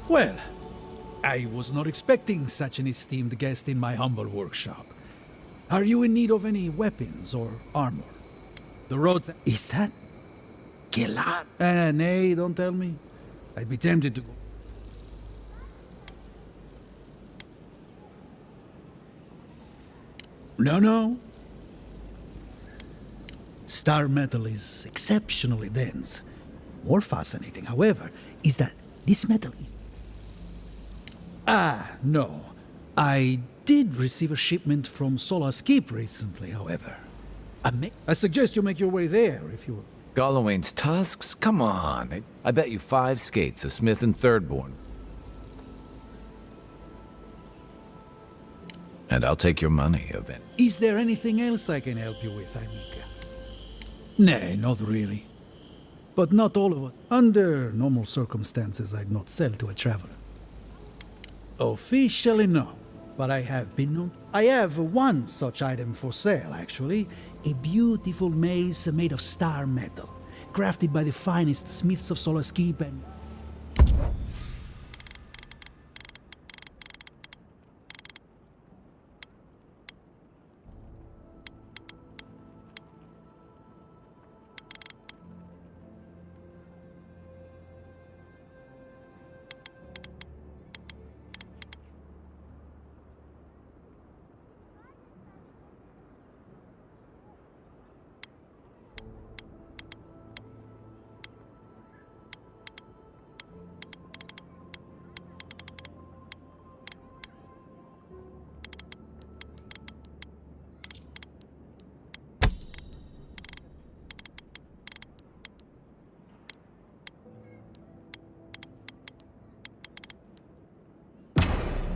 Well, I was not expecting such an esteemed guest in my humble workshop. Are you in need of any weapons or armor? The roads... Is that... Gelat? Nay, don't tell me. I'd be tempted to go... No. Star metal is exceptionally dense. More fascinating, however, is that this metal is... No. I did receive a shipment from Solace Keep recently, however. I suggest you make your way there, if you... Gallowayne's tusks? Come on. I bet you 5 skates of Smith and Thirdborn. And I'll take your money, event. Is there anything else I can help you with, Aimika? Nay, not really. But not all of it. Under normal circumstances, I'd not sell to a traveler. Officially, no. But I have been known. I have one such item for sale, actually. A beautiful mace made of star metal, crafted by the finest smiths of Solace Keep and...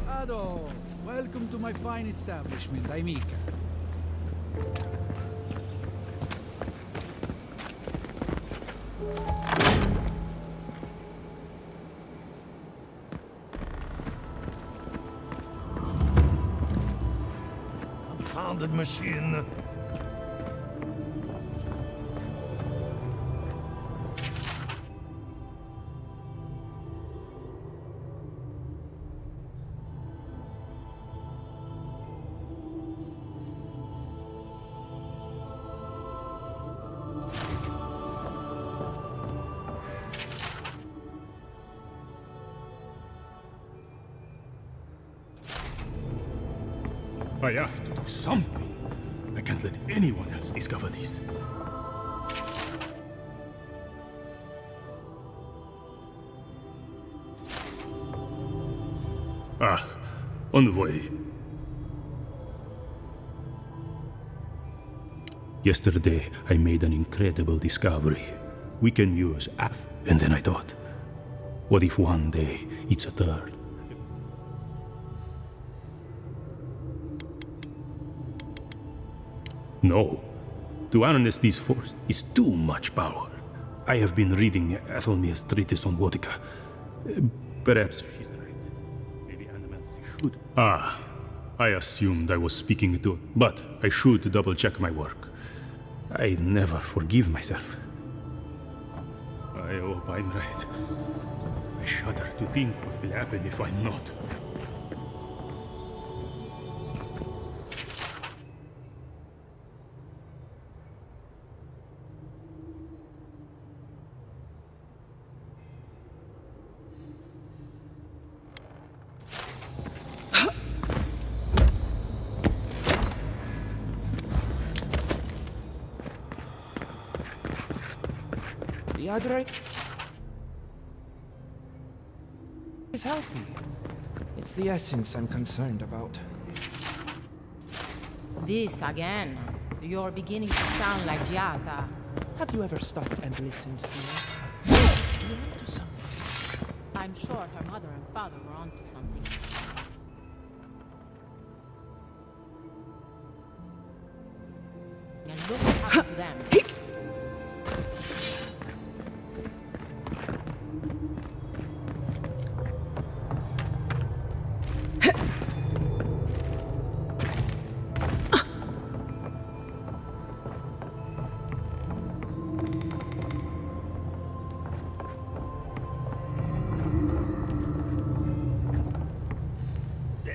Ado, welcome to my fine establishment, Aimika. Confounded machine. I have to do something. I can't let anyone else discover this. On the way. Yesterday, I made an incredible discovery. We can use F. And then I thought, what if one day it's a third? No. To harness this force is too much power. I have been reading Athelmir's treatise on Wotica. Perhaps she's right. Maybe animals Ah, I assumed I was speaking to... But I should double-check my work. I never forgive myself. I hope I'm right. I shudder to think what will happen if I'm not. The other is healthy. It's the essence I'm concerned about. This again. You're beginning to sound like Giata. Have you ever stopped and listened to her? You're onto something. I'm sure her mother and father were onto something. And look what happened to them.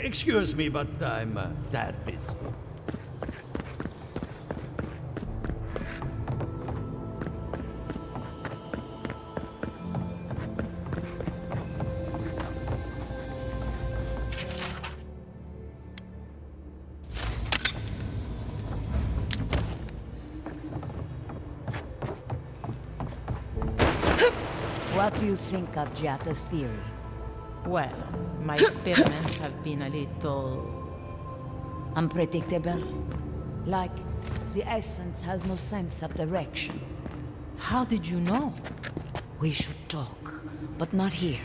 Excuse me, but I'm that busy. What do you think of Giata's theory? Well, my experiments have been a little... unpredictable? Like, the essence has no sense of direction. How did you know? We should talk, but not here.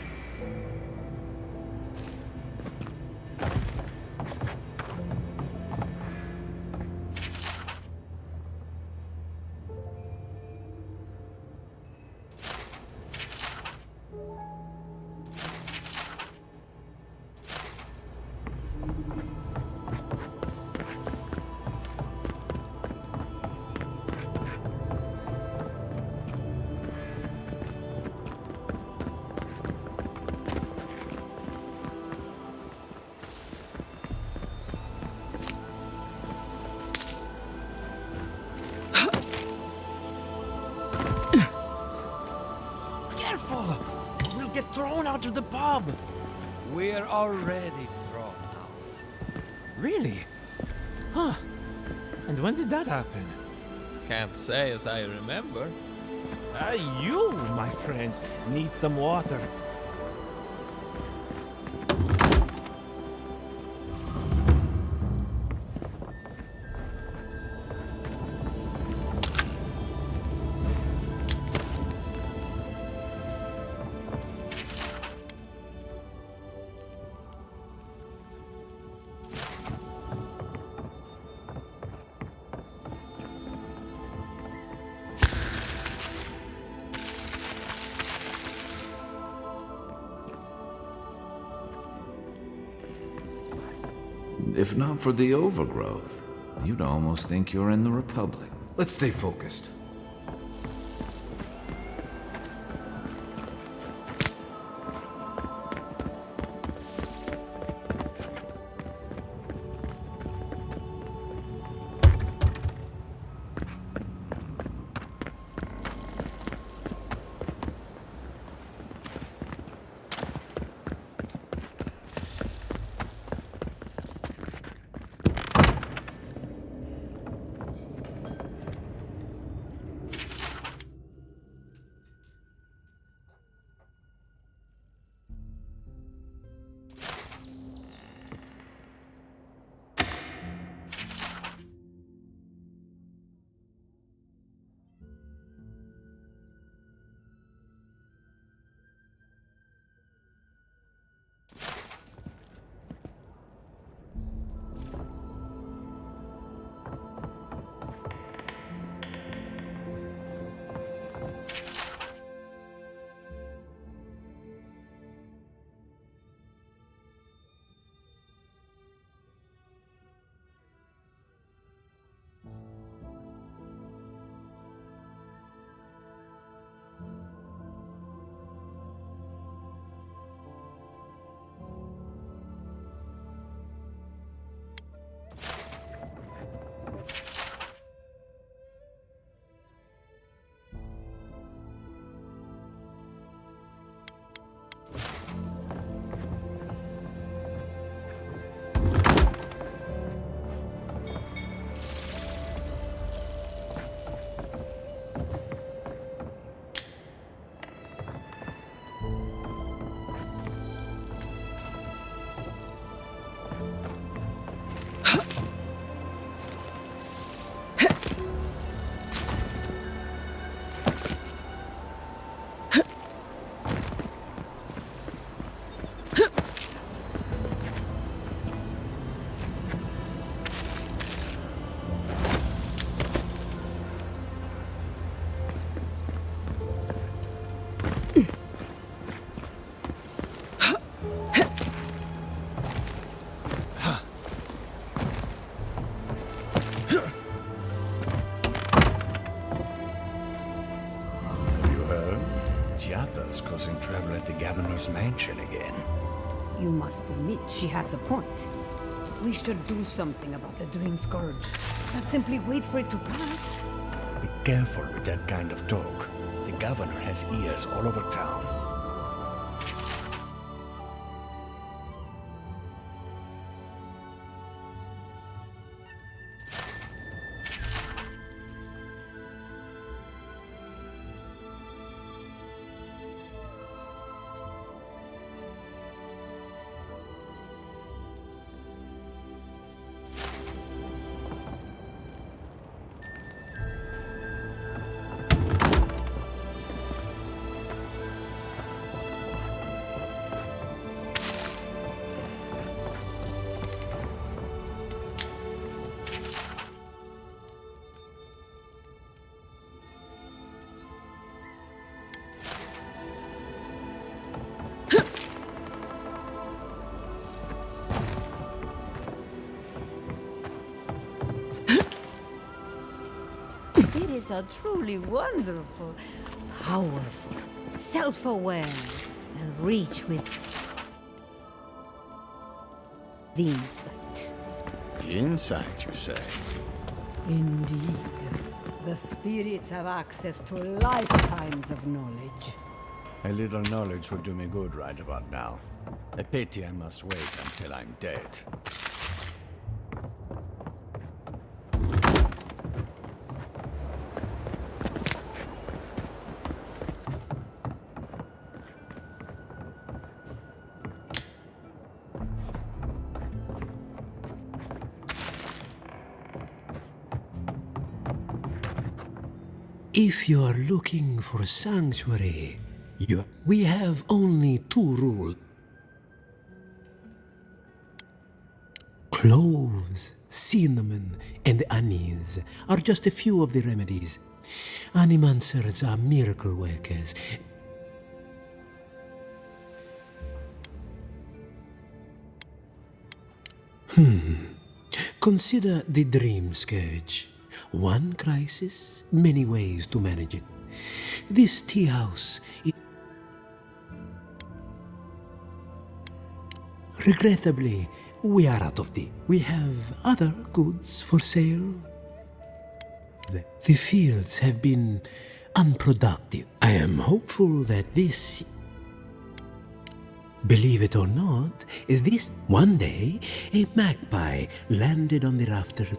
Careful! We'll get thrown out of the pub! We're already thrown out. Really? Huh. And when did that happen? Can't say as I remember. You, my friend, need some water. If not for the overgrowth, you'd almost think you're in the Republic. Let's stay focused. governor's mansion again. You must admit she has a point. We should do something about the Dream Scourge. Not simply wait for it to pass. Be careful with that kind of talk. The governor has ears all over town. Spirits are truly wonderful, powerful, self-aware, and rich with the insight. Insight, you say? Indeed. The spirits have access to lifetimes of knowledge. A little knowledge would do me good right about now. A pity I must wait until I'm dead. If you are looking for sanctuary, we have only 2 rules. Cloves, cinnamon, and anise are just a few of the remedies. Animancers are miracle workers. Consider the Dream Scourge. One crisis, many ways to manage it. This tea house is... Regrettably, we are out of tea. We have other goods for sale. The fields have been unproductive. I am hopeful that this... Believe it or not, this one day a magpie landed on the rafters.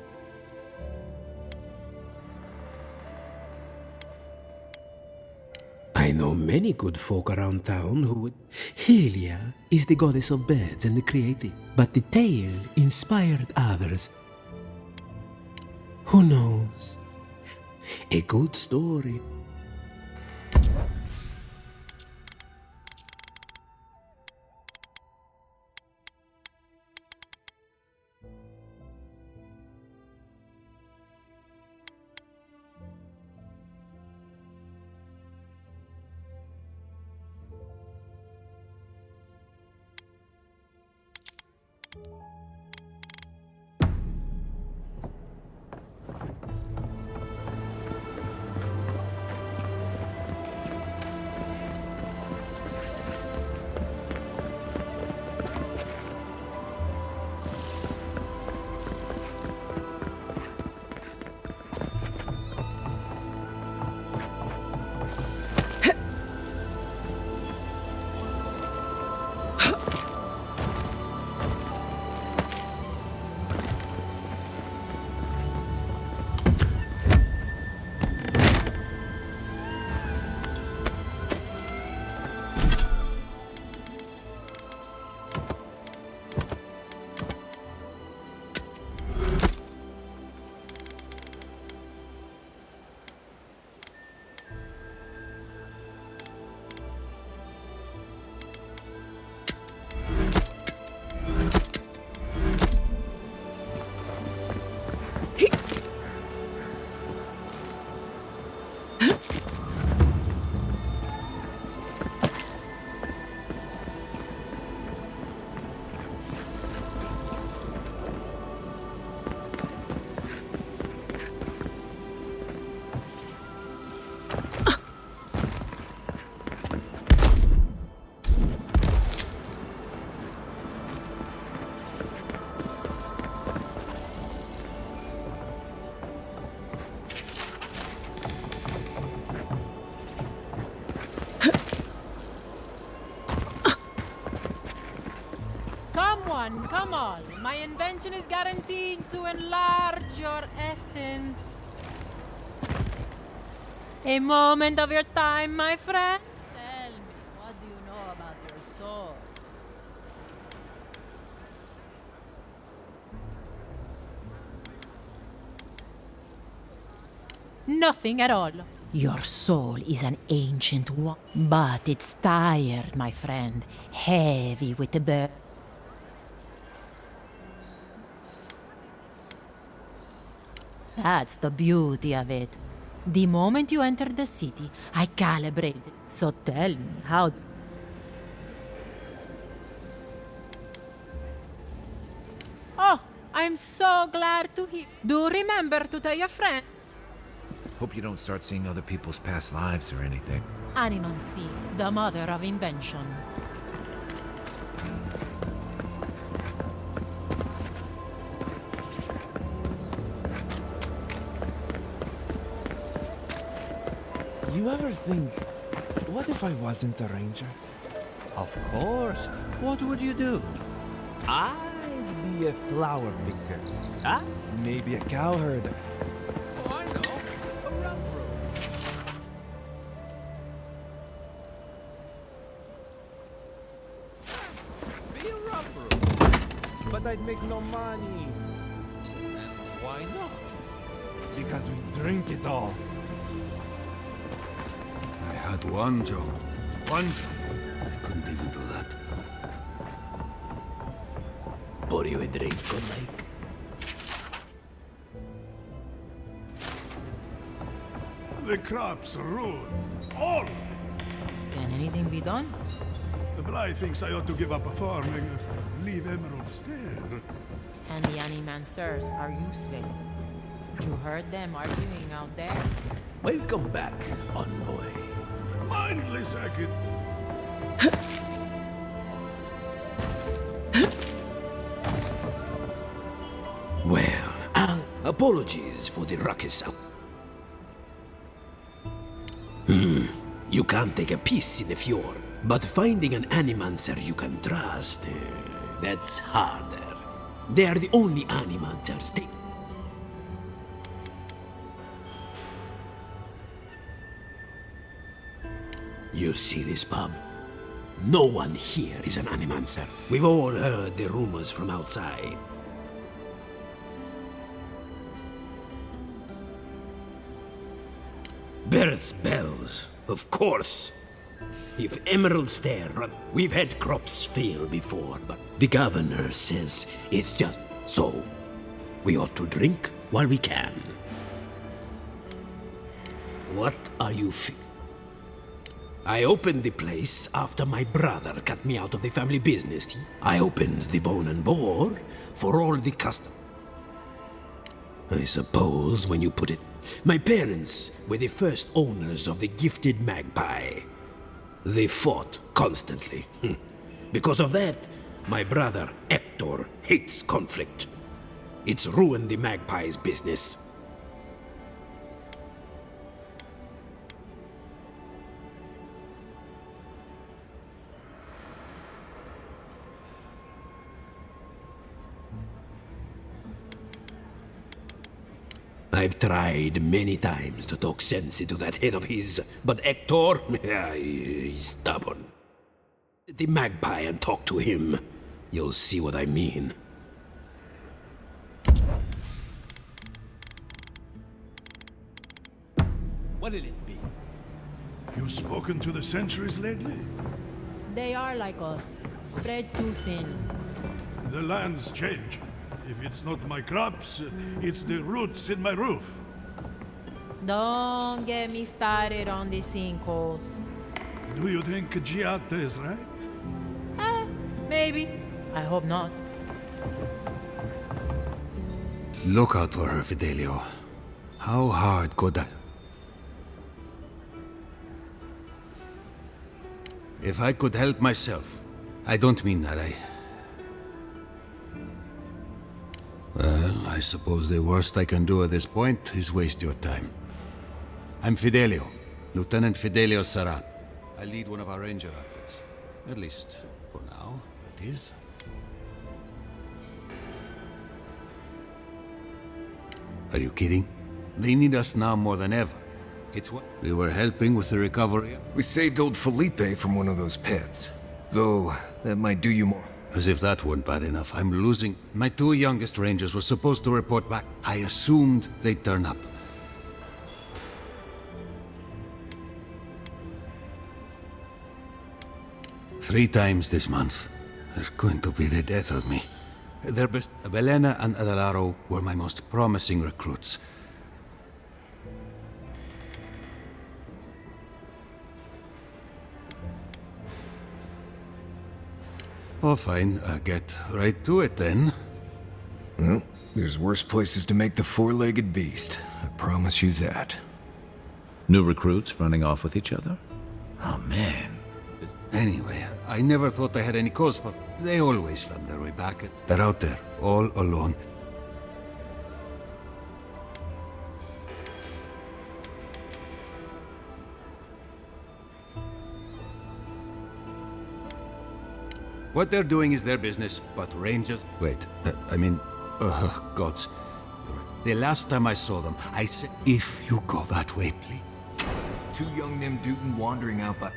I know many good folk around town who would... Helia is the goddess of birds and the creative, but the tale inspired others. Who knows? A good story. invention is guaranteed to enlarge your essence. A moment of your time, my friend. Tell me, what do you know about your soul? Nothing at all. Your soul is an ancient one, but it's tired, my friend. Heavy with the burden. That's the beauty of it. The moment you entered the city, I calibrated it. So tell me, how... Oh, I'm so glad to hear. Do remember to tell your friend. Hope you don't start seeing other people's past lives or anything. Animancy, the mother of invention. You ever think, what if I wasn't a ranger? Of course. What would you do? I'd be a flower picker. Ah, maybe a cowherder. Oh, I know. A railroad. Be a railroad. But I'd make no money. And why not? Because we drink it all. I had one job. One job. I couldn't even do that. Pour you a drink, good like. The crops ruined. All of it. Can anything be done? The Bly thinks I ought to give up farming, leave Emerald Stair. And the animancers are useless. You heard them arguing out there? Welcome back, envoy. Mindless, I could... Well, apologies for the ruckus out. You can't take a piece in the fjord, but finding an animancer you can trust, that's harder. They are the only animancers. You see this pub? No one here is an animancer. We've all heard the rumors from outside. Birth's bells, of course. If Emerald Stair run, we've had crops fail before, but the governor says it's just so. We ought to drink while we can. What are you fixing? I opened the place after my brother cut me out of the family business. I opened the Bone and Boar for all the custom. I suppose when you put it, my parents were the first owners of the gifted magpie. They fought constantly. Because of that, my brother Hector hates conflict. It's ruined the magpie's business. I've tried many times to talk sense into that head of his, but Hector, he's stubborn. The magpie and talk to him. You'll see what I mean. What'll it be? You spoken to the sentries lately? They are like us, spread too thin. The lands change. If it's not my crops, it's the roots in my roof. Don't get me started on the sinkholes. Do you think Giatta is right? Maybe. I hope not. Look out for her, Fidelio. How hard could that... If I could help myself, I don't mean that, Well, I suppose the worst I can do at this point is waste your time. I'm Fidelio, Lieutenant Fidelio Sarat. I lead one of our ranger outfits. At least, for now, it is. Are you kidding? They need us now more than ever. It's what we were helping with the recovery. We saved old Felipe from one of those pits. Though, that might do you more. As if that weren't bad enough, I'm losing. My 2 youngest rangers were supposed to report back. I assumed they'd turn up. Three times this month. They're going to be the death of me. Belena and Adelaro were my most promising recruits. Oh, fine. Get right to it then. Well, there's worse places to make the four-legged beast. I promise you that. New recruits running off with each other? Oh, man. Anyway, I never thought I had any cause for... They always found their way back. They're out there, all alone. What they're doing is their business, but Rangers... Wait, gods. The last time I saw them, I said, if you go that way, please. 2 young Nim Duton wandering out by...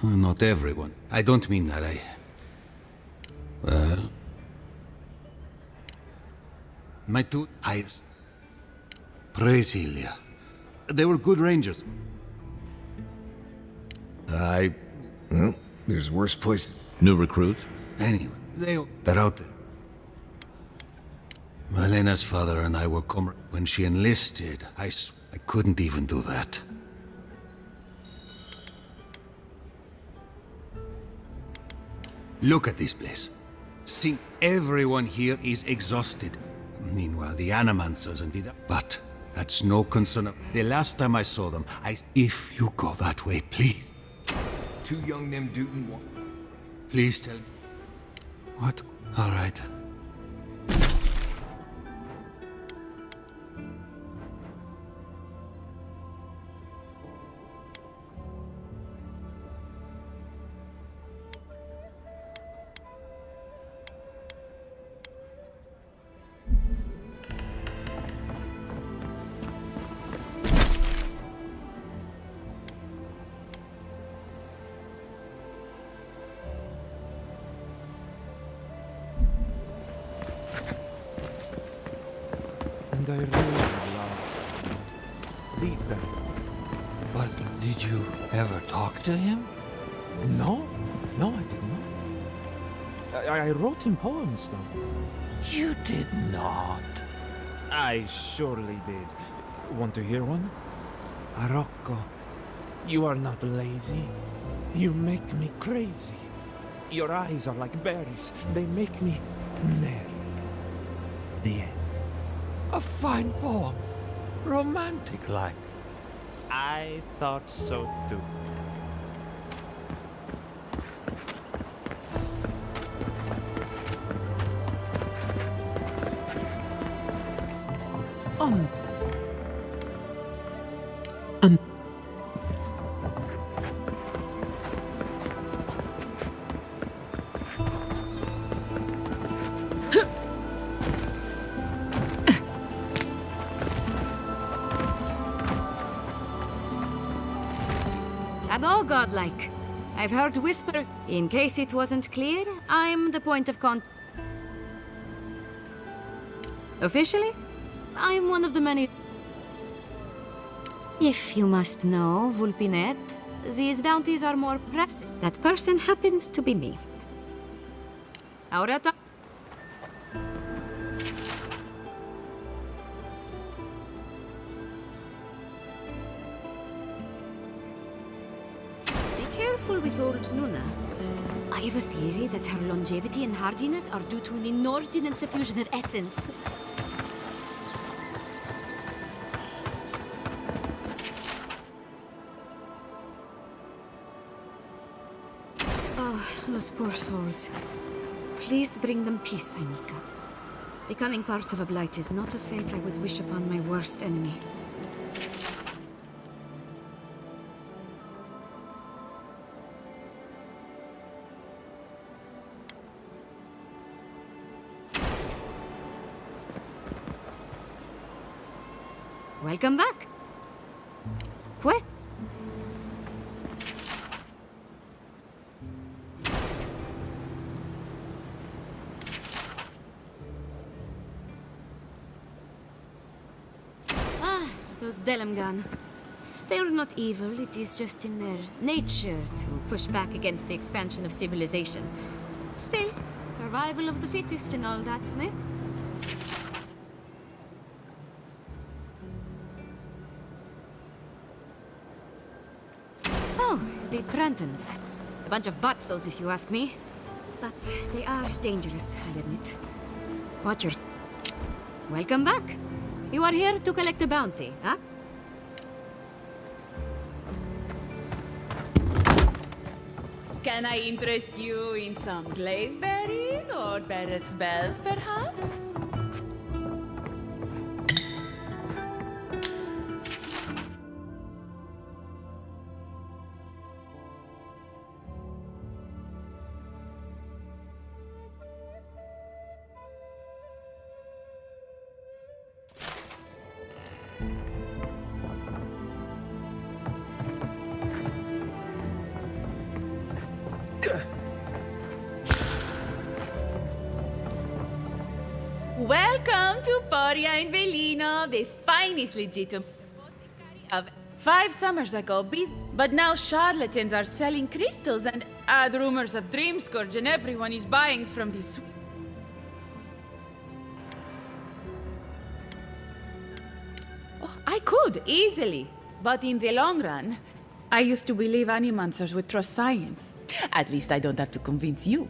Not everyone. I don't mean that, Well... My 2 highest... Praise Ilya. They were good rangers. Well, there's worse places. New recruits? Anyway, they're out there. Malena's father and I were comrades. When she enlisted, I couldn't even do that. Look at this place. See, everyone here is exhausted. Meanwhile, the Animancers and Vida... But that's no concern of... The last time I saw them, If you go that way, please. 2 young Nim Duton... Please tell me. What? All right. And I really love Peter. But did you ever talk to him? No, I did not. I wrote him poems, though. You did not. I surely did. Want to hear one? Rocco, you are not lazy. You make me crazy. Your eyes are like berries. They make me merry. The end. A fine poem. Romantic-like. I thought so too. No godlike. I've heard whispers. In case it wasn't clear, I'm the point of contact. Officially, I'm one of the many. If you must know, Vulpinet, these bounties are more pressing. That person happens to be me. Aureta. Be careful with old Nuna. I have a theory that her longevity and hardiness are due to an inordinate suffusion of essence. Oh, those poor souls. Please bring them peace, Anika. Becoming part of a blight is not a fate I would wish upon my worst enemy. Welcome back. Quick. Those Delamgan. They're not evil, it is just in their nature to push back against the expansion of civilization. Still, survival of the fittest and all that, eh? Oh, the Trentons. A bunch of butzos, if you ask me. But they are dangerous, I'll admit. Watch your... Welcome back. You are here to collect a bounty, huh? Can I interest you in some glaive berries or Barrett's bells, perhaps? Welcome to Poria in Velino, the finest legitimate of 5 summers ago. But now charlatans are selling crystals and add rumors of dream scourge, and everyone is buying from this. Oh, I could easily, but in the long run, I used to believe animancers would trust science. At least I don't have to convince you.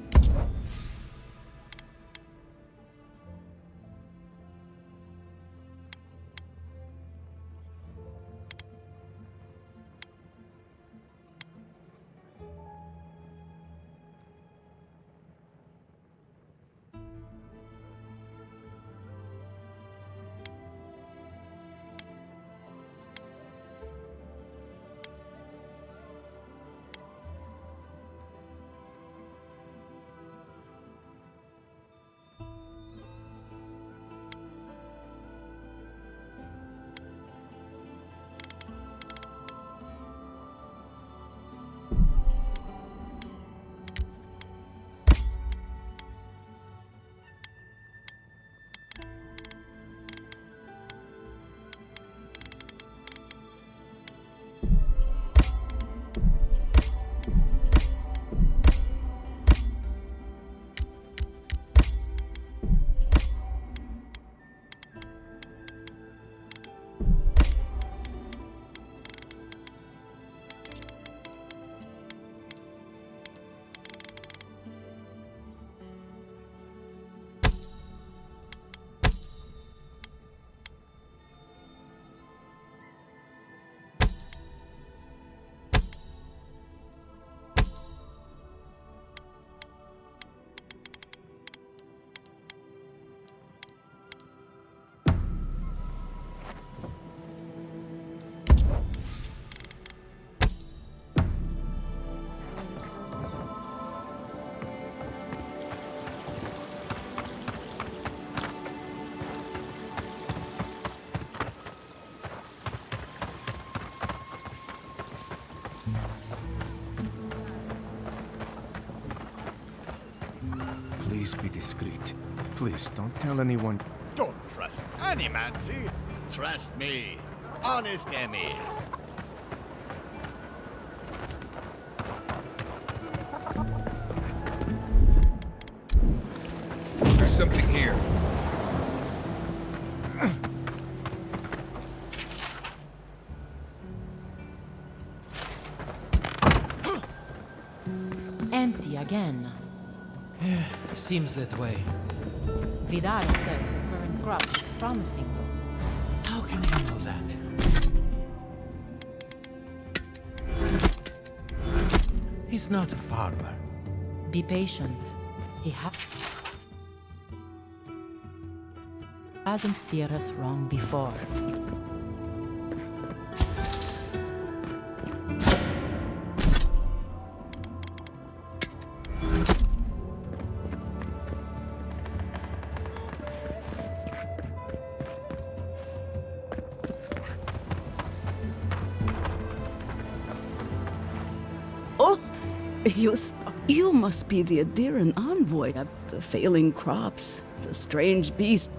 Please be discreet. Please don't tell anyone. Don't trust animancy. Trust me. Honest Emil. There's something here. Empty again. Seems that way. Vidal says the current crop is promising, though. How can he know that? He's not a farmer. Be patient. He hasn't steered us wrong before. You must be the Adiran envoy of the failing crops. It's a strange beast.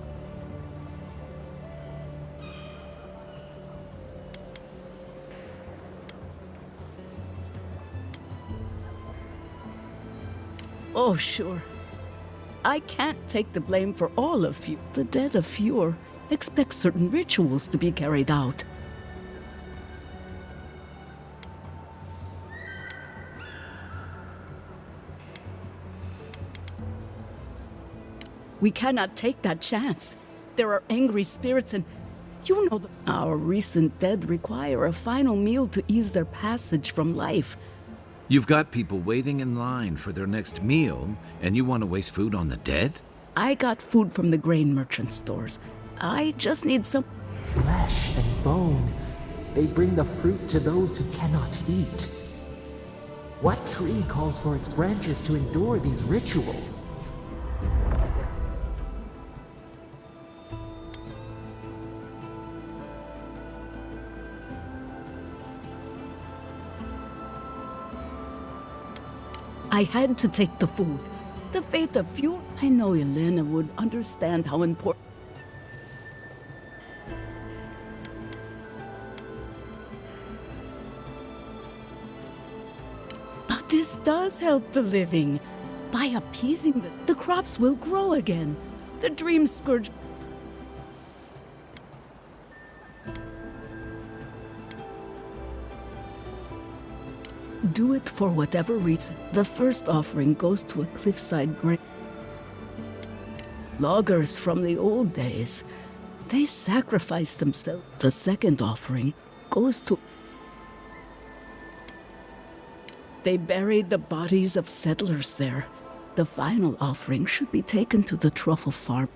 Oh, sure. I can't take the blame for all of you. The dead of Fjord expect certain rituals to be carried out. We cannot take that chance. There are angry spirits and you know our recent dead require a final meal to ease their passage from life. You've got people waiting in line for their next meal, and you want to waste food on the dead? I got food from the grain merchant stores. I just need some flesh and bone. They bring the fruit to those who cannot eat. What tree calls for its branches to endure these rituals? I had to take the food. The fate of Fjord. I know Elena would understand how important. But this does help the living. By appeasing the crops will grow again. The dream scourge. Do it for whatever reason. The first offering goes to a cliffside grave. Loggers from the old days, they sacrifice themselves. The second offering goes to... They buried the bodies of settlers there. The final offering should be taken to the truffle farm.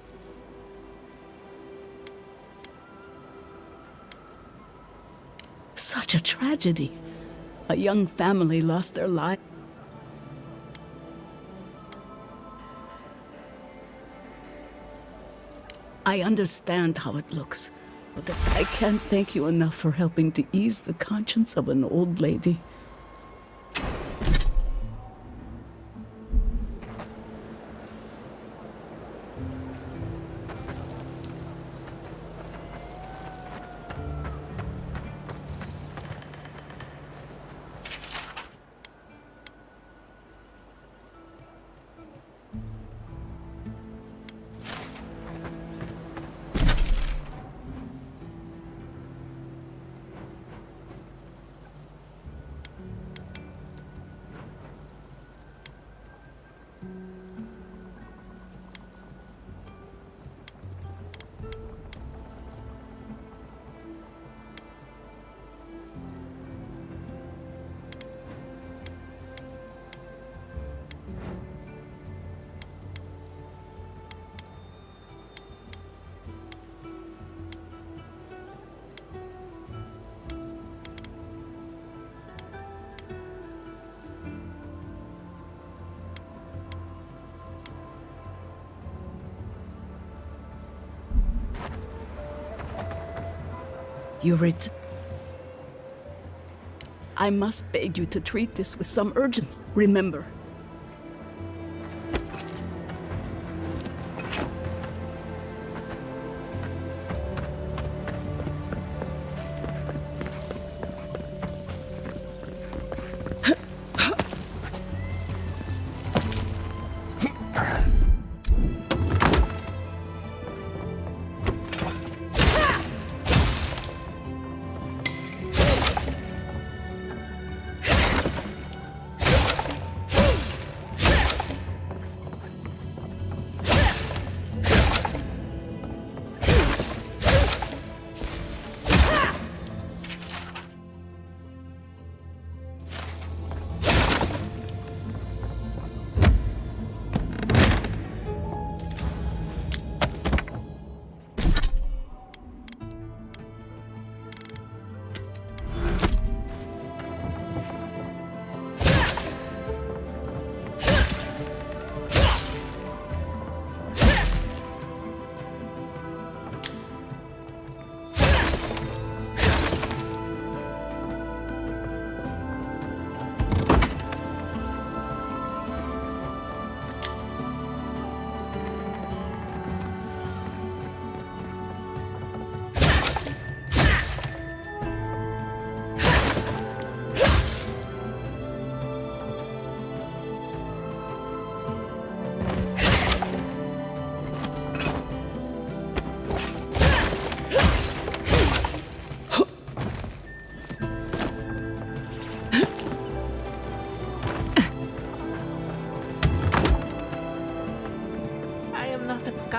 Such a tragedy. A young family lost their life. I understand how it looks, but I can't thank you enough for helping to ease the conscience of an old lady. I must beg you to treat this with some urgency. Remember,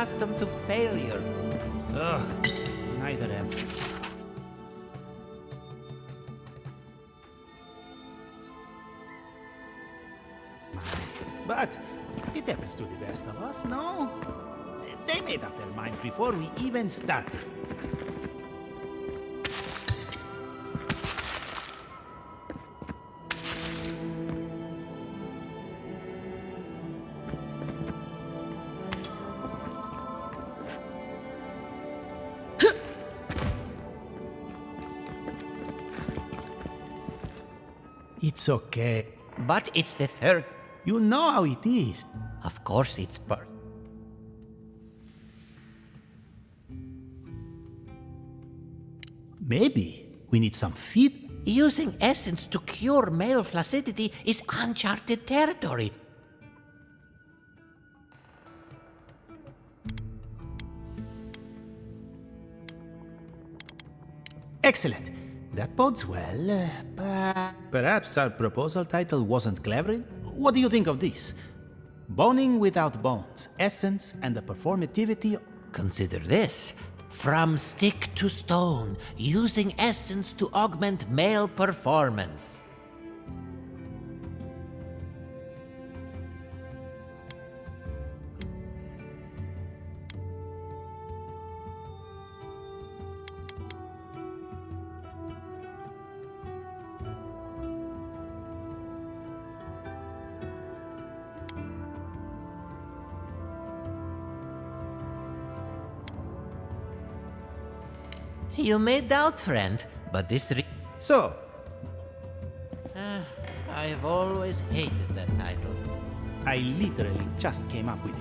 accustomed to failure. Ugh, neither am. But it happens to the best of us, no? They made up their minds before we even started. It's okay. But it's the third. You know how it is. Of course it's Maybe we need some feed. Using essence to cure male flaccidity is uncharted territory. Excellent. That bodes well, but perhaps our proposal title wasn't clever. What do you think of this? Boning without bones, essence and the performativity. Consider this. From stick to stone, using essence to augment male performance. You may doubt, friend, but this So? I have always hated that title. I literally just came up with it.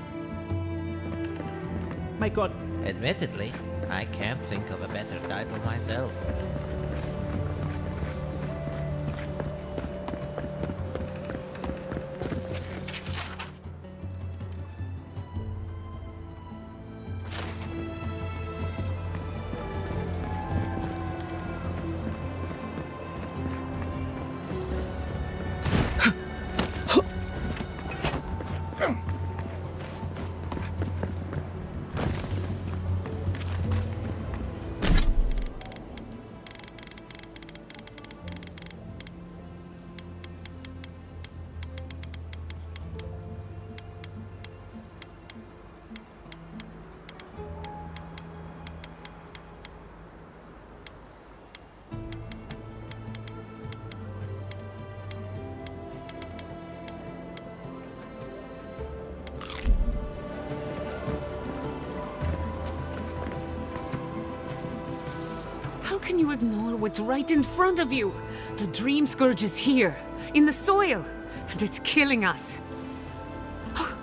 My god. Admittedly, I can't think of a better title myself. How can you ignore what's right in front of you? The Dream Scourge is here, in the soil, and it's killing us. Oh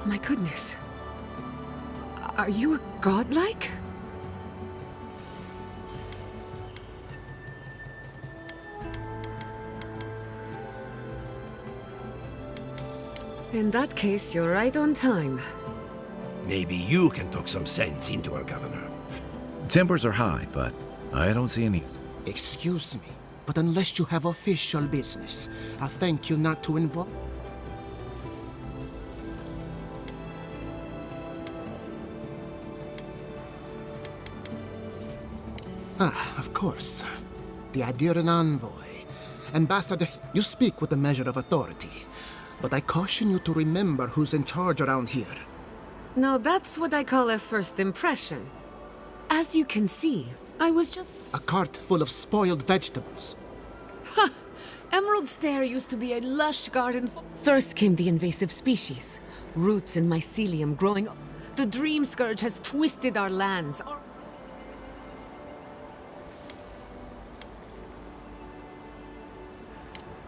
my goodness. Are you a godlike? In that case, you're right on time. Maybe you can talk some sense into our governor. Tempers are high, but I don't see any. Excuse me, but unless you have official business, I'll thank you not to involve. Ah, of course. The Adiran envoy. Ambassador, you speak with a measure of authority, but I caution you to remember who's in charge around here. Now that's what I call a first impression. As you can see, I was just... A cart full of spoiled vegetables. Ha! Emerald Stair used to be a lush garden. First came the invasive species. Roots and mycelium growing up. The Dream Scourge has twisted our lands.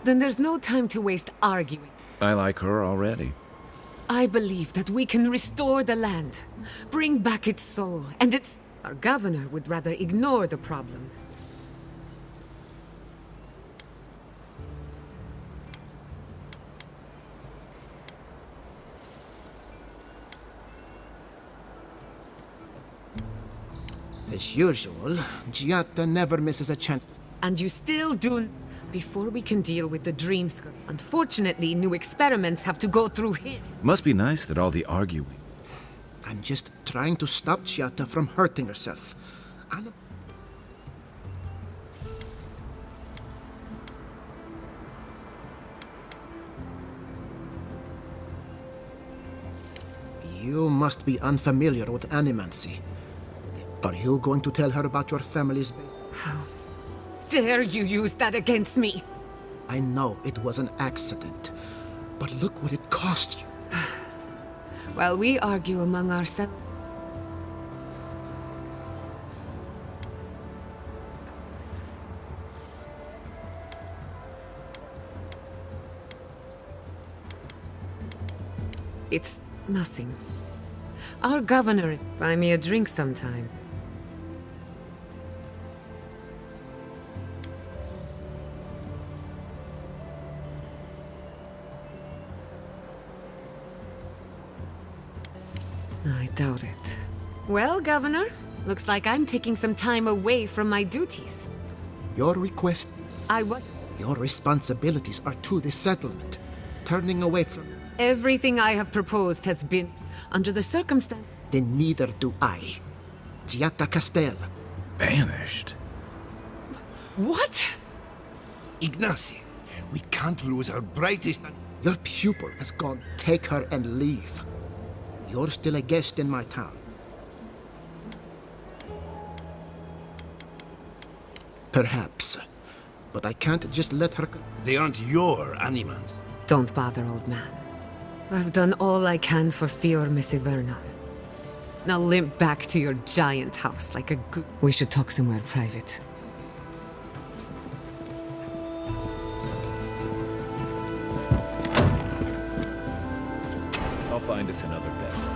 Then there's no time to waste arguing. I like her already. I believe that we can restore the land, bring back its soul, and its... Our governor would rather ignore the problem. As usual, Giatta never misses a chance. And you still do... Before we can deal with the Dream Scourge. Unfortunately, new experiments have to go through him. Must be nice that all the arguing. I'm just trying to stop Chiata from hurting herself. You must be unfamiliar with animancy. Are you going to tell her about your family's... How dare you use that against me? I know it was an accident, but look what it cost you. While we argue among ourselves... It's nothing. Our governor is... Buy me a drink sometime. I doubt it. Well, Governor, looks like I'm taking some time away from my duties. Your request... I was... Your responsibilities are to the settlement. Turning away from... Everything I have proposed has been under the circumstance. Then neither do I. Giatta Castel. Banished? What? Ignacy, we can't lose our brightest... Your pupil has gone. Take her and leave. You're still a guest in my town. Perhaps. But I can't just let her... They aren't your animals. Don't bother, old man. I've done all I can for Fior Messiverna. Now limp back to your giant house like a good... We should talk somewhere private. I'll find us another vessel.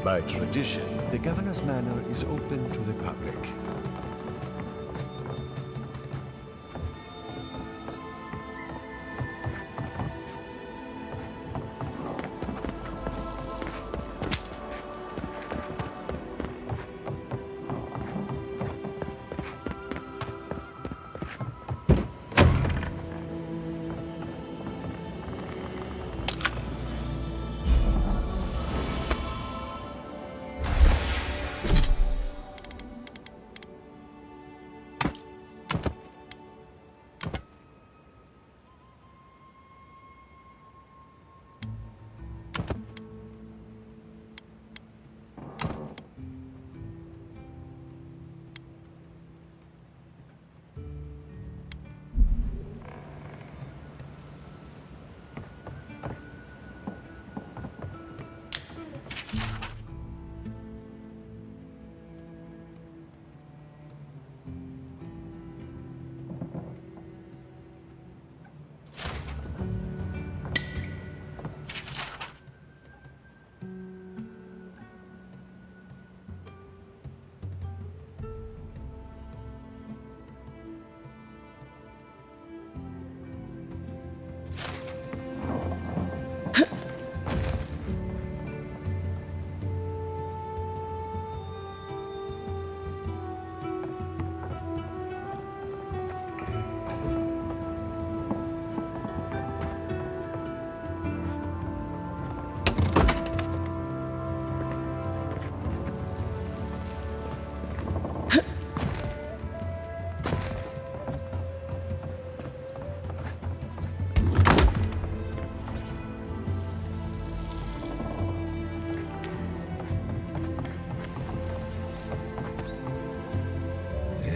By tradition, the governor's manor is open to the public.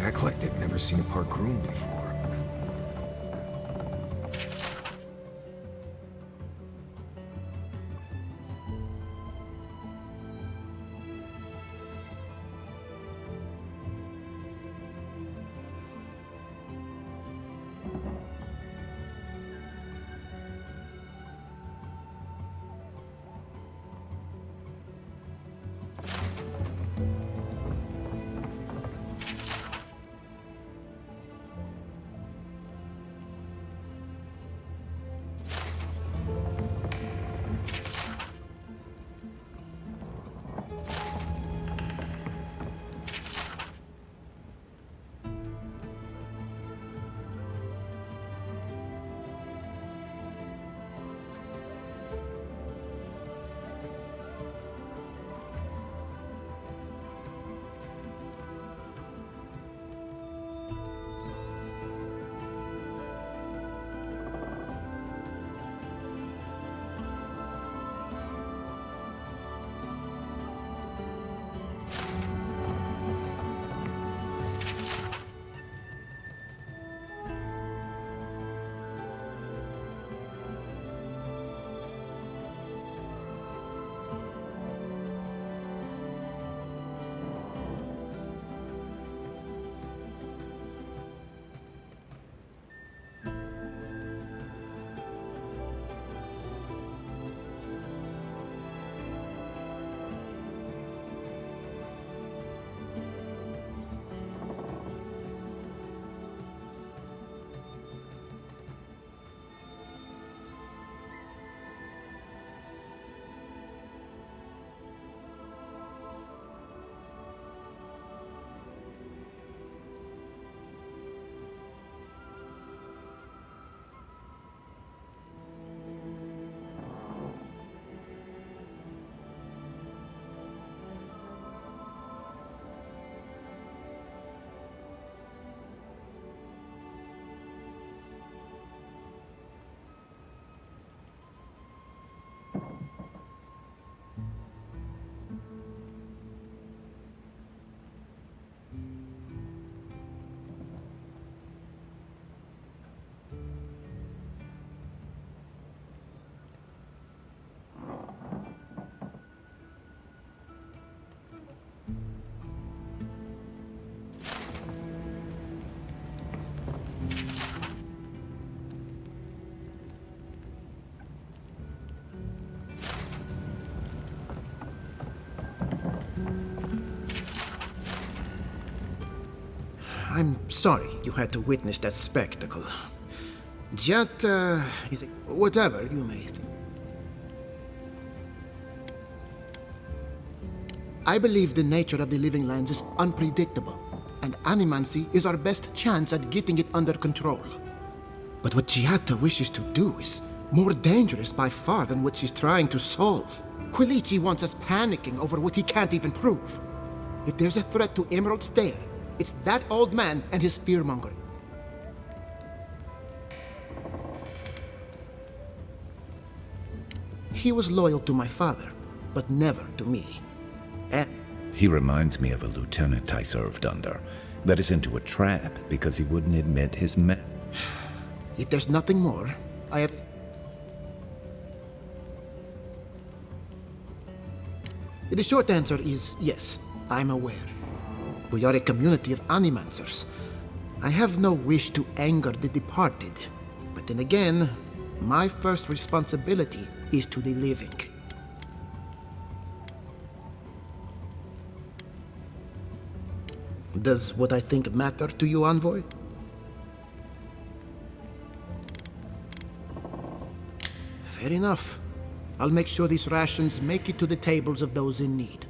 Act like they've never seen a park groomed before. I'm sorry you had to witness that spectacle. Jat, is it whatever you may think. I believe the nature of the living lands is unpredictable, and animancy is our best chance at getting it under control. But what Giatta wishes to do is more dangerous by far than what she's trying to solve. Quilici wants us panicking over what he can't even prove. If there's a threat to Emerald Stair, it's that old man and his fear-mongering. He was loyal to my father, but never to me. He reminds me of a lieutenant I served under. Led us into a trap because he wouldn't admit his men. If there's nothing more, I have... The short answer is yes, I'm aware. We are a community of animancers. I have no wish to anger the departed. But then again, my first responsibility is to the living. Does what I think matter to you, Envoy? Fair enough. I'll make sure these rations make it to the tables of those in need.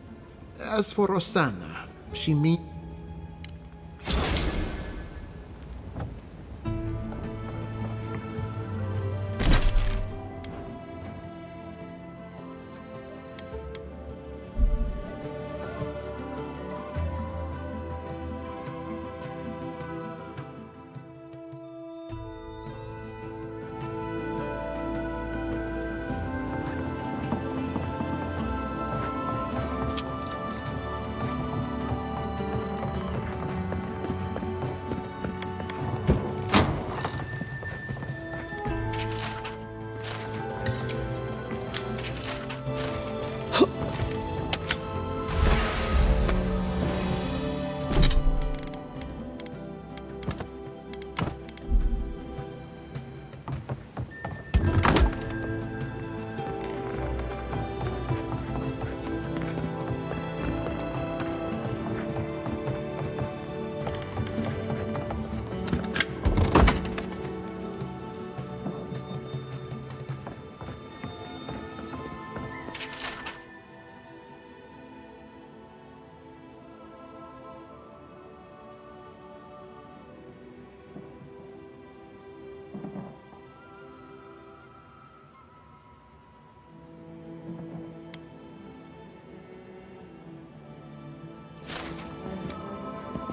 As for Rosanna, she means...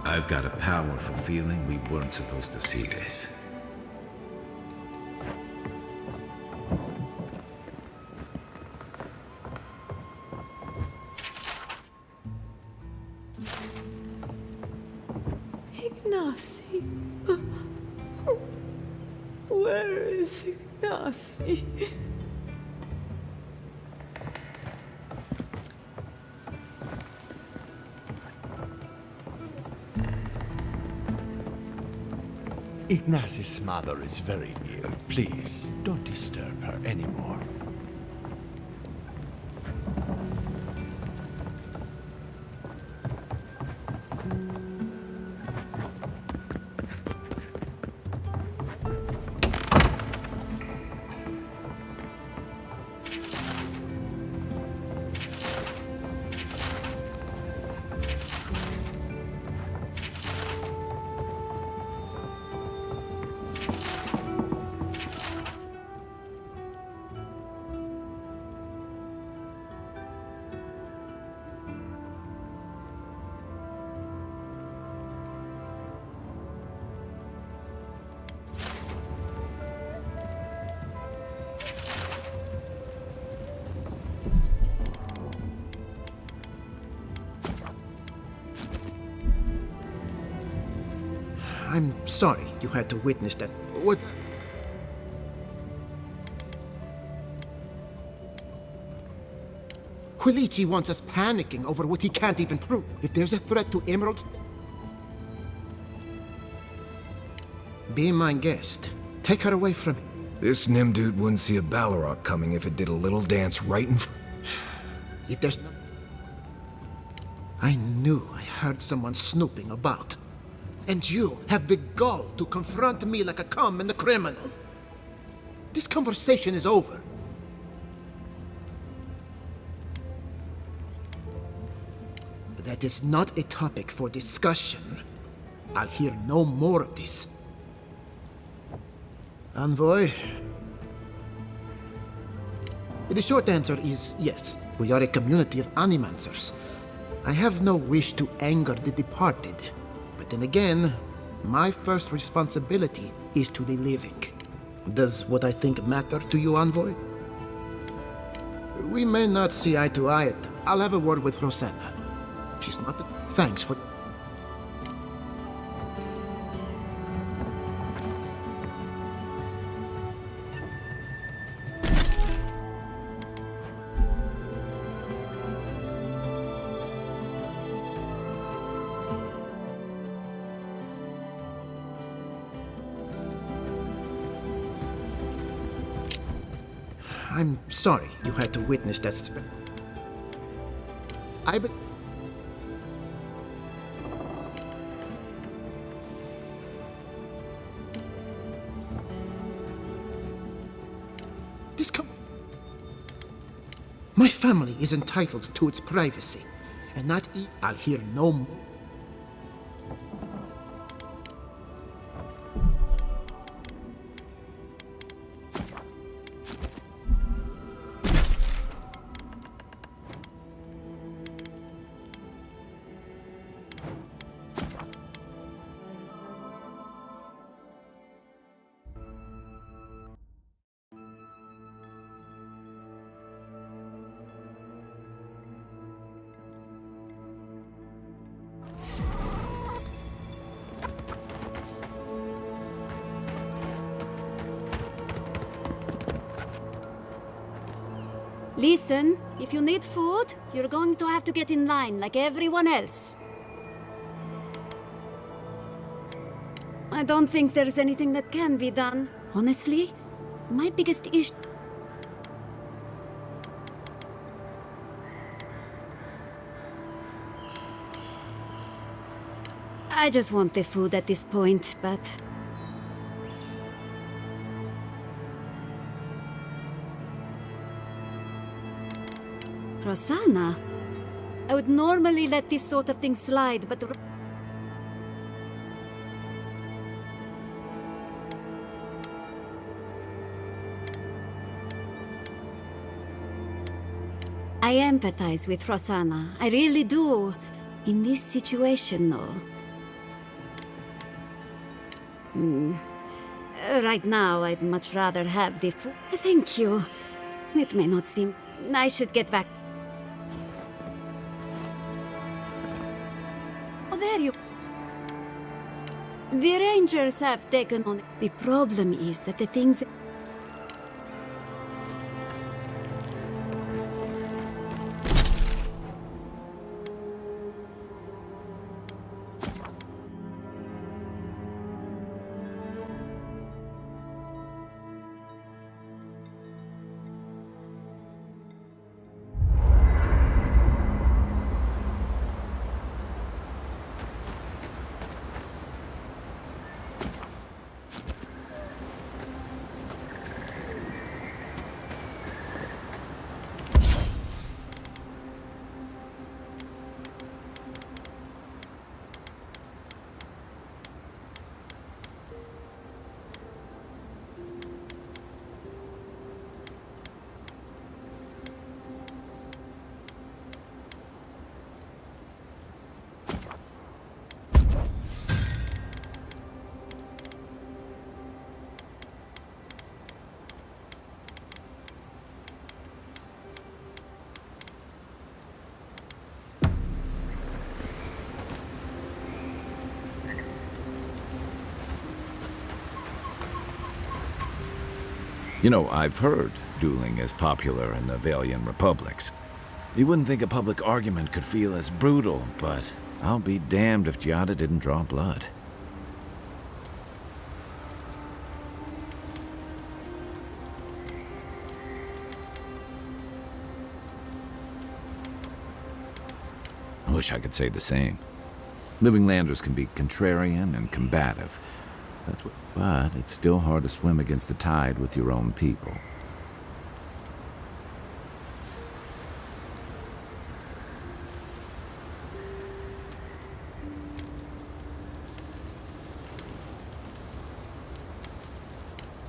I've got a powerful feeling we weren't supposed to see this. Ignacy. Where is Ignacy? Ignacy's mother is very near. Please, don't disturb her anymore. I'm sorry you had to witness that. What? Quilici wants us panicking over what he can't even prove. If there's a threat to Emeralds... Be my guest. Take her away from me. This Nimdude wouldn't see a Balrog coming if it did a little dance right in front. If there's no... I knew I heard someone snooping about. And you have the gall to confront me like a common criminal. This conversation is over. That is not a topic for discussion. I'll hear no more of this. Envoy? The short answer is yes. We are a community of animancers. I have no wish to anger the departed. But then again, my first responsibility is to the living. Does what I think matter to you, Envoy? We may not see eye to eye. I'll have a word with Rosanna. She's not... Thanks for... I'm sorry you had to witness that My family is entitled to its privacy, and not I'll hear no more. Listen, if you need food, you're going to have to get in line like everyone else. I don't think there's anything that can be done. Honestly, my biggest issue... I just want the food at this point, but... Rosanna? I would normally let this sort of thing slide, but... I empathize with Rosanna. I really do. In this situation, though. Right now, I'd much rather have the food. Thank you. It may not seem... I should get back. Oh, there you... The Rangers have taken on... The problem is that the things... You know, I've heard dueling is popular in the Valian republics. You wouldn't think a public argument could feel as brutal, but I'll be damned if Giada didn't draw blood. I wish I could say the same. Living landers can be contrarian and combative. But it's still hard to swim against the tide with your own people.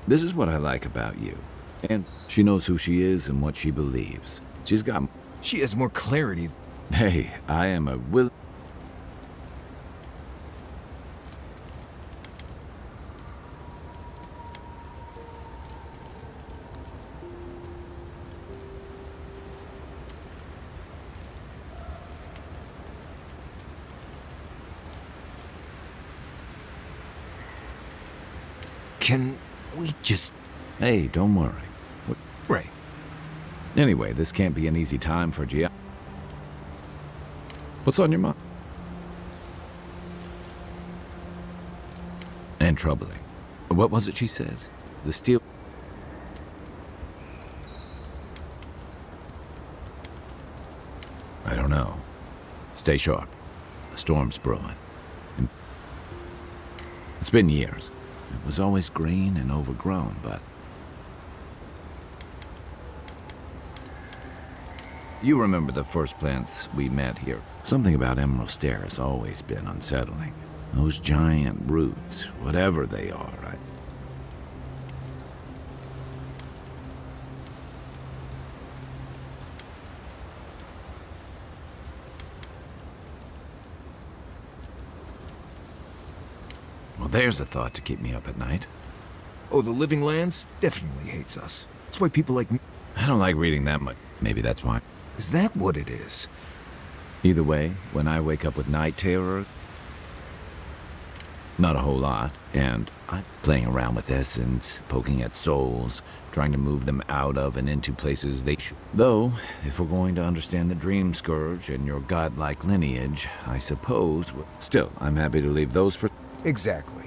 This is what I like about you. And she knows who she is and what she believes. She has more clarity. Hey, I am a will... Can we just... Hey, don't worry. Right. Anyway, this can't be an easy time for Gia. What's on your mind? And troubling. What was it she said? The steel... I don't know. Stay sharp. A storm's brewing. It's been years. It was always green and overgrown, but... You remember the first plants we met here. Something about Emerald Stair has always been unsettling. Those giant roots, whatever they are, Well, there's a thought to keep me up at night. Oh, the Living Lands definitely hates us. That's why people like me... I don't like reading that much. Maybe that's why. Is that what it is? Either way, when I wake up with night terror, not a whole lot, and I'm playing around with essence, poking at souls, trying to move them out of and into places they should. Though, if we're going to understand the Dream Scourge and your godlike lineage, I suppose... Still, I'm happy to leave those for... Exactly.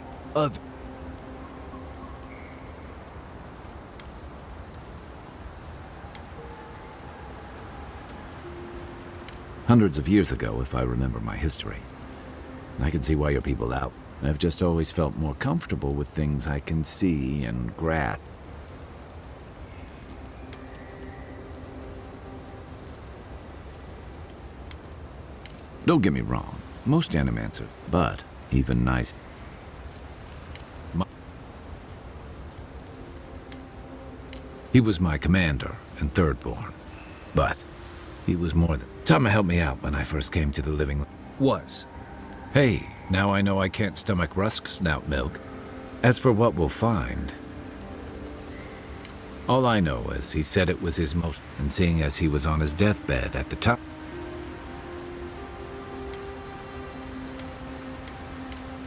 Hundreds of years ago, if I remember my history. I can see why your people out. I've just always felt more comfortable with things I can see and grasp. Don't get me wrong, most animancers, but even nice. He was my commander and thirdborn, but he was more than... Tama helped me out when I first came to the living... Was. Hey, now I know I can't stomach rusk snout milk. As for what we'll find... All I know is he said it was his most... And seeing as he was on his deathbed at the time...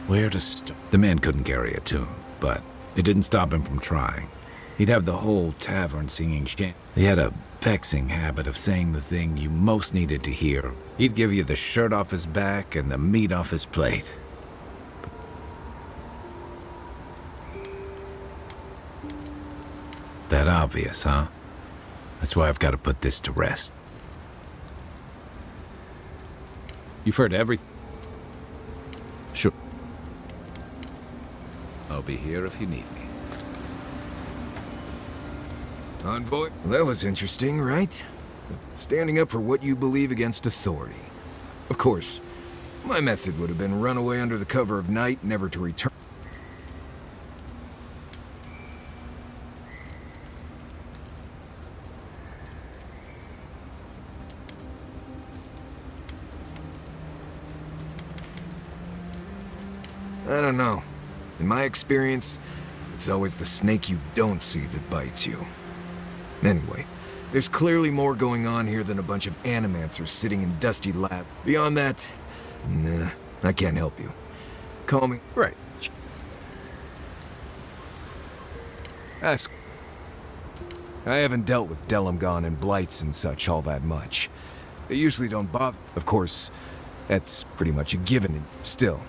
Where to start? The man couldn't carry a tune, but it didn't stop him from trying. He'd have the whole tavern singing shit. He had a vexing habit of saying the thing you most needed to hear. He'd give you the shirt off his back and the meat off his plate. That obvious, huh? That's why I've got to put this to rest. You've heard everything. Sure. I'll be here if you need me. Envoy? That was interesting, right? Standing up for what you believe against authority. Of course, my method would have been run away under the cover of night, never to return. I don't know. In my experience, it's always the snake you don't see that bites you. Anyway, there's clearly more going on here than a bunch of animancers sitting in dusty lab. Beyond that, nah, I can't help you. Call me... Right. Ask. I haven't dealt with Delimgon and blights and such all that much. They usually don't bother. Of course, that's pretty much a given. Still,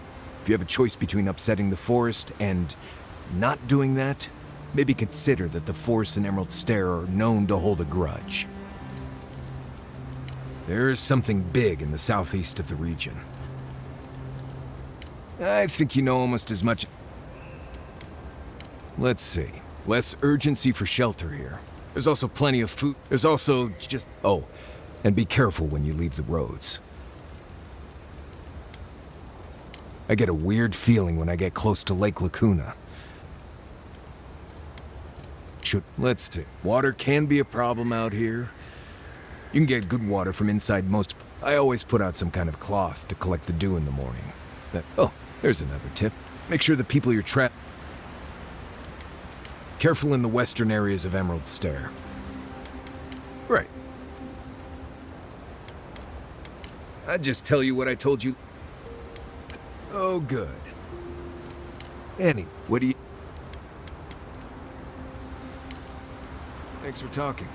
if you have a choice between upsetting the forest and not doing that, maybe consider that the Forest and Emerald Stair are known to hold a grudge. There is something big in the southeast of the region. I think you know almost as much. Let's see. Less urgency for shelter here. There's also plenty of food. There's also just... Oh, and be careful when you leave the roads. I get a weird feeling when I get close to Lake Lacuna. Let's see. Water can be a problem out here. You can get good water from inside most... I always put out some kind of cloth to collect the dew in the morning. Oh, there's another tip. Make sure the people you're trapped... Careful in the western areas of Emerald Stair. Right. I'd just tell you what I told you. Oh, good. Annie, what do you... Thanks for talking.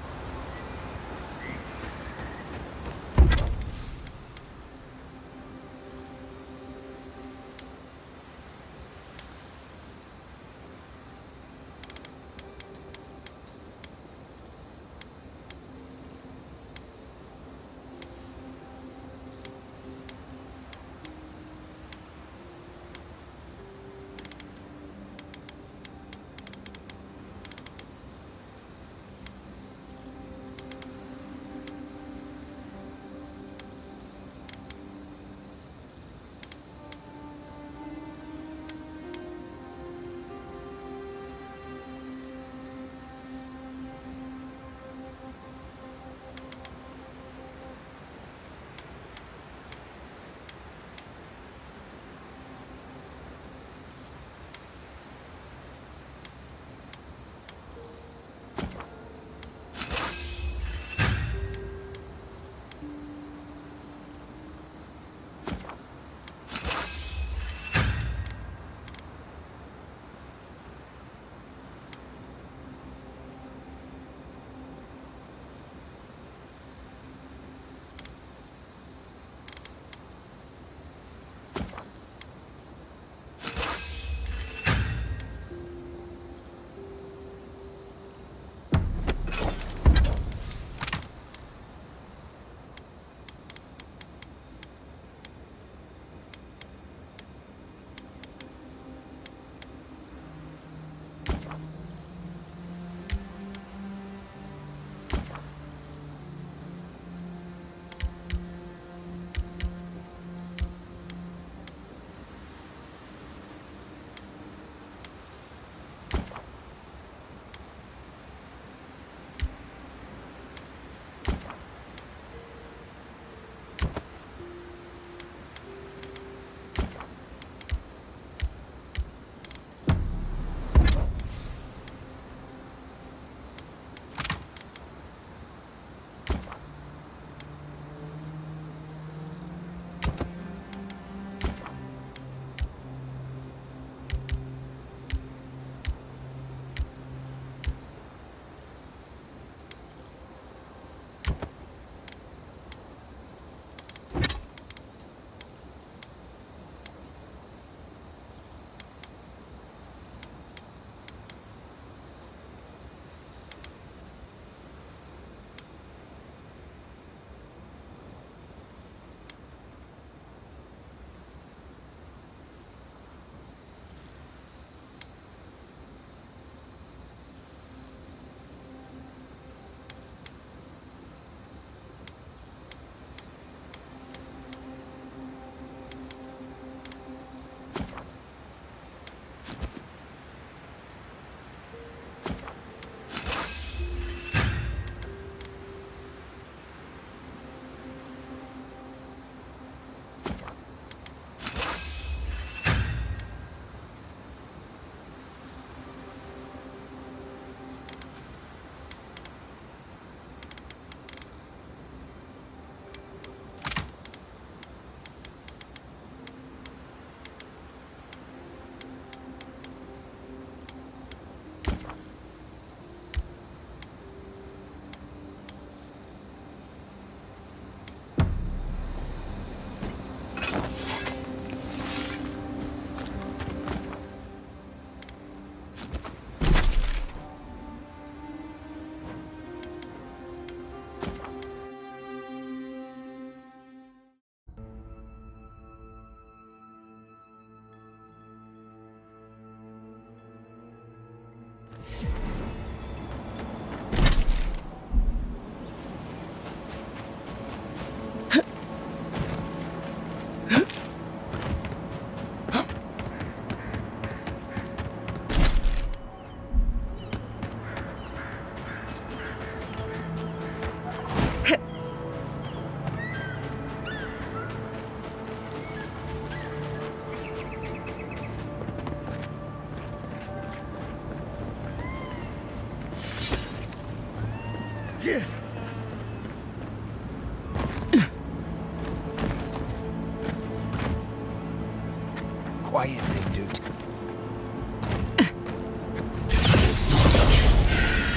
quiet, big dude.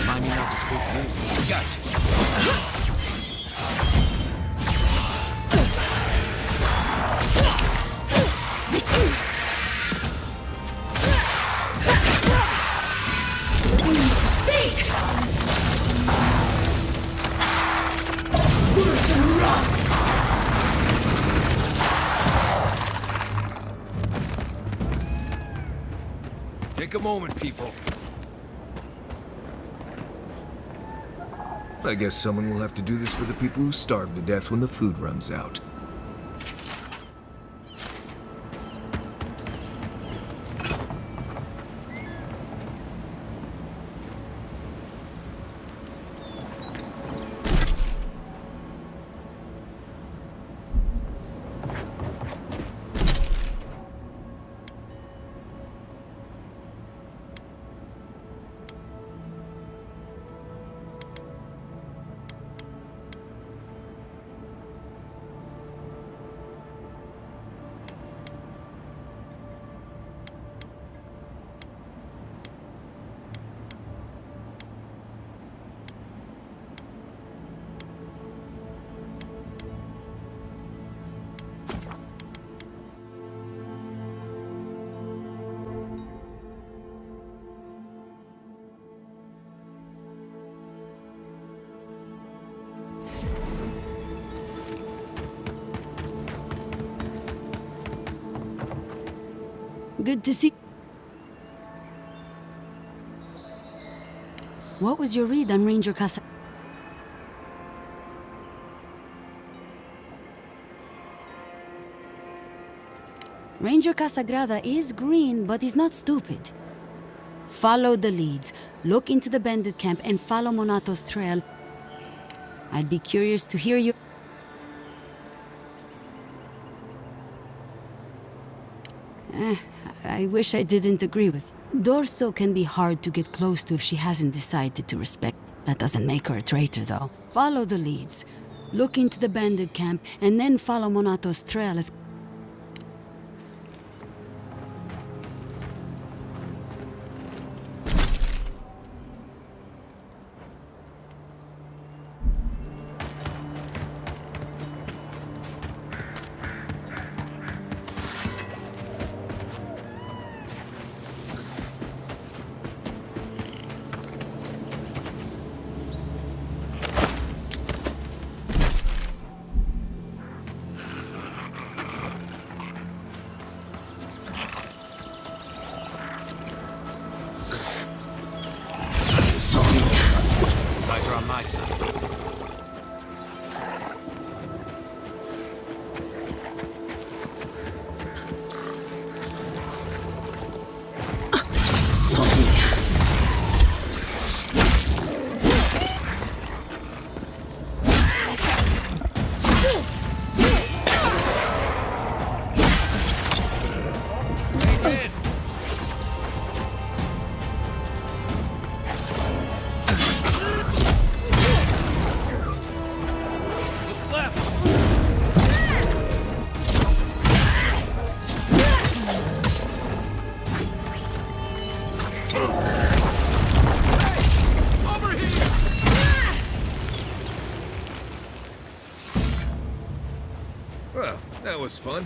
Remind me not to spook you. Gotcha. Take a moment, people. I guess someone will have to do this for the people who starve to death when the food runs out. Good to see. What was your read on Ranger Casa? Ranger Casagrada is green, but he's not stupid. Follow the leads, look into the bandit camp, and follow Monato's trail. I'd be curious to hear you. I wish I didn't agree with you. Dorso can be hard to get close to if she hasn't decided to respect. That doesn't make her a traitor, though. Follow the leads, look into the bandit camp, and then follow Monato's trail as... Guys are on my side. Well, that was fun.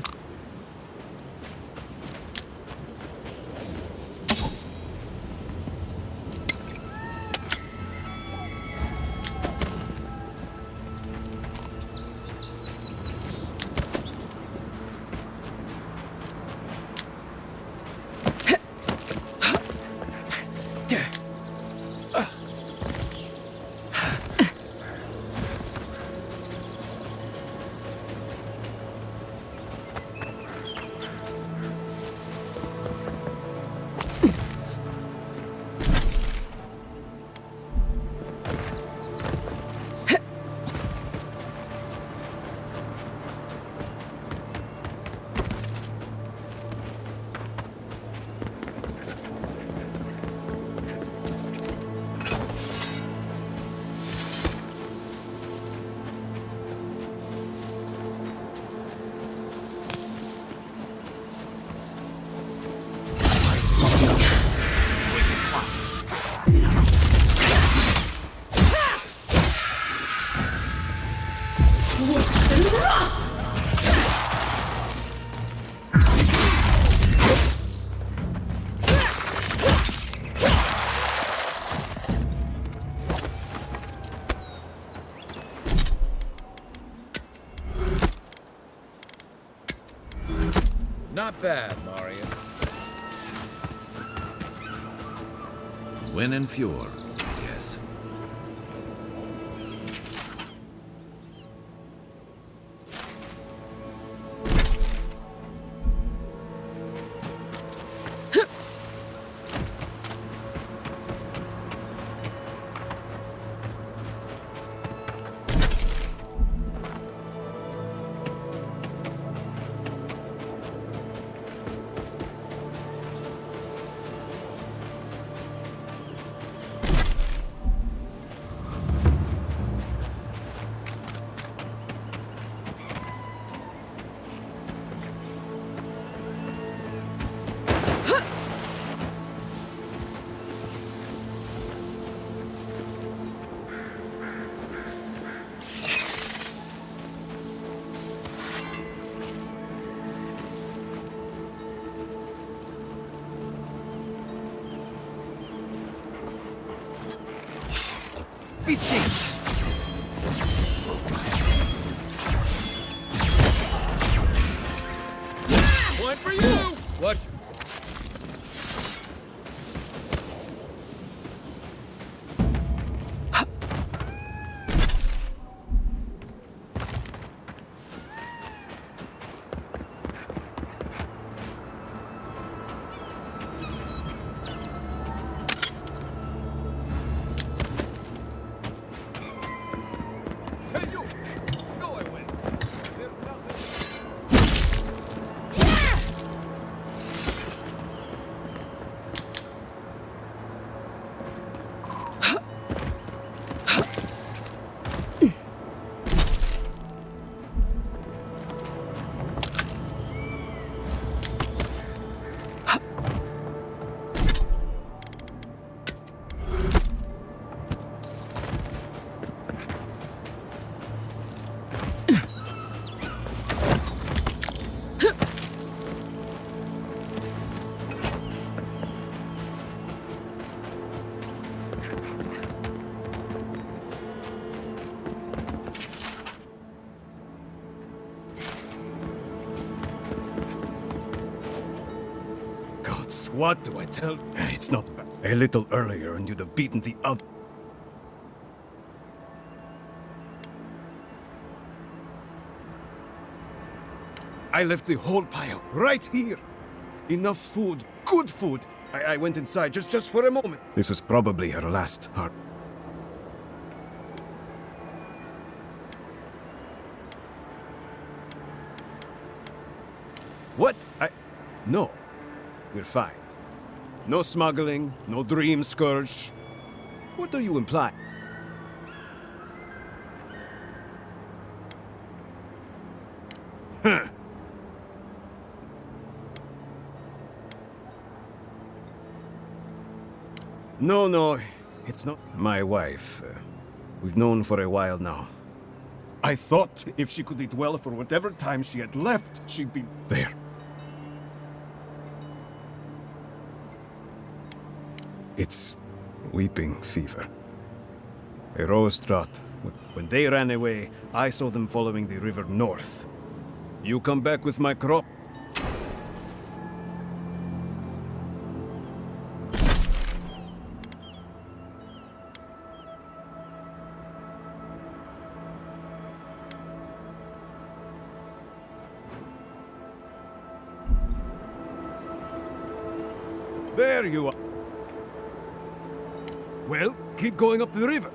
Not bad, Marius. Win and Fjord, yes. Be safe. One for you! Watch. What do I tell? It's not bad. A little earlier and you'd have beaten the other. I left the whole pile right here. Enough food, good food. I went inside just for a moment. This was probably her last heart. What? No. We're fine. No smuggling, no dream scourge. What are you implying? Huh. No, it's not my wife. We've known for a while now. I thought if she could eat well for whatever time she had left, she'd be there. It's weeping fever. A rose drought. When they ran away, I saw them following the river north. You come back with my crop. There you are. Well, keep going up the river.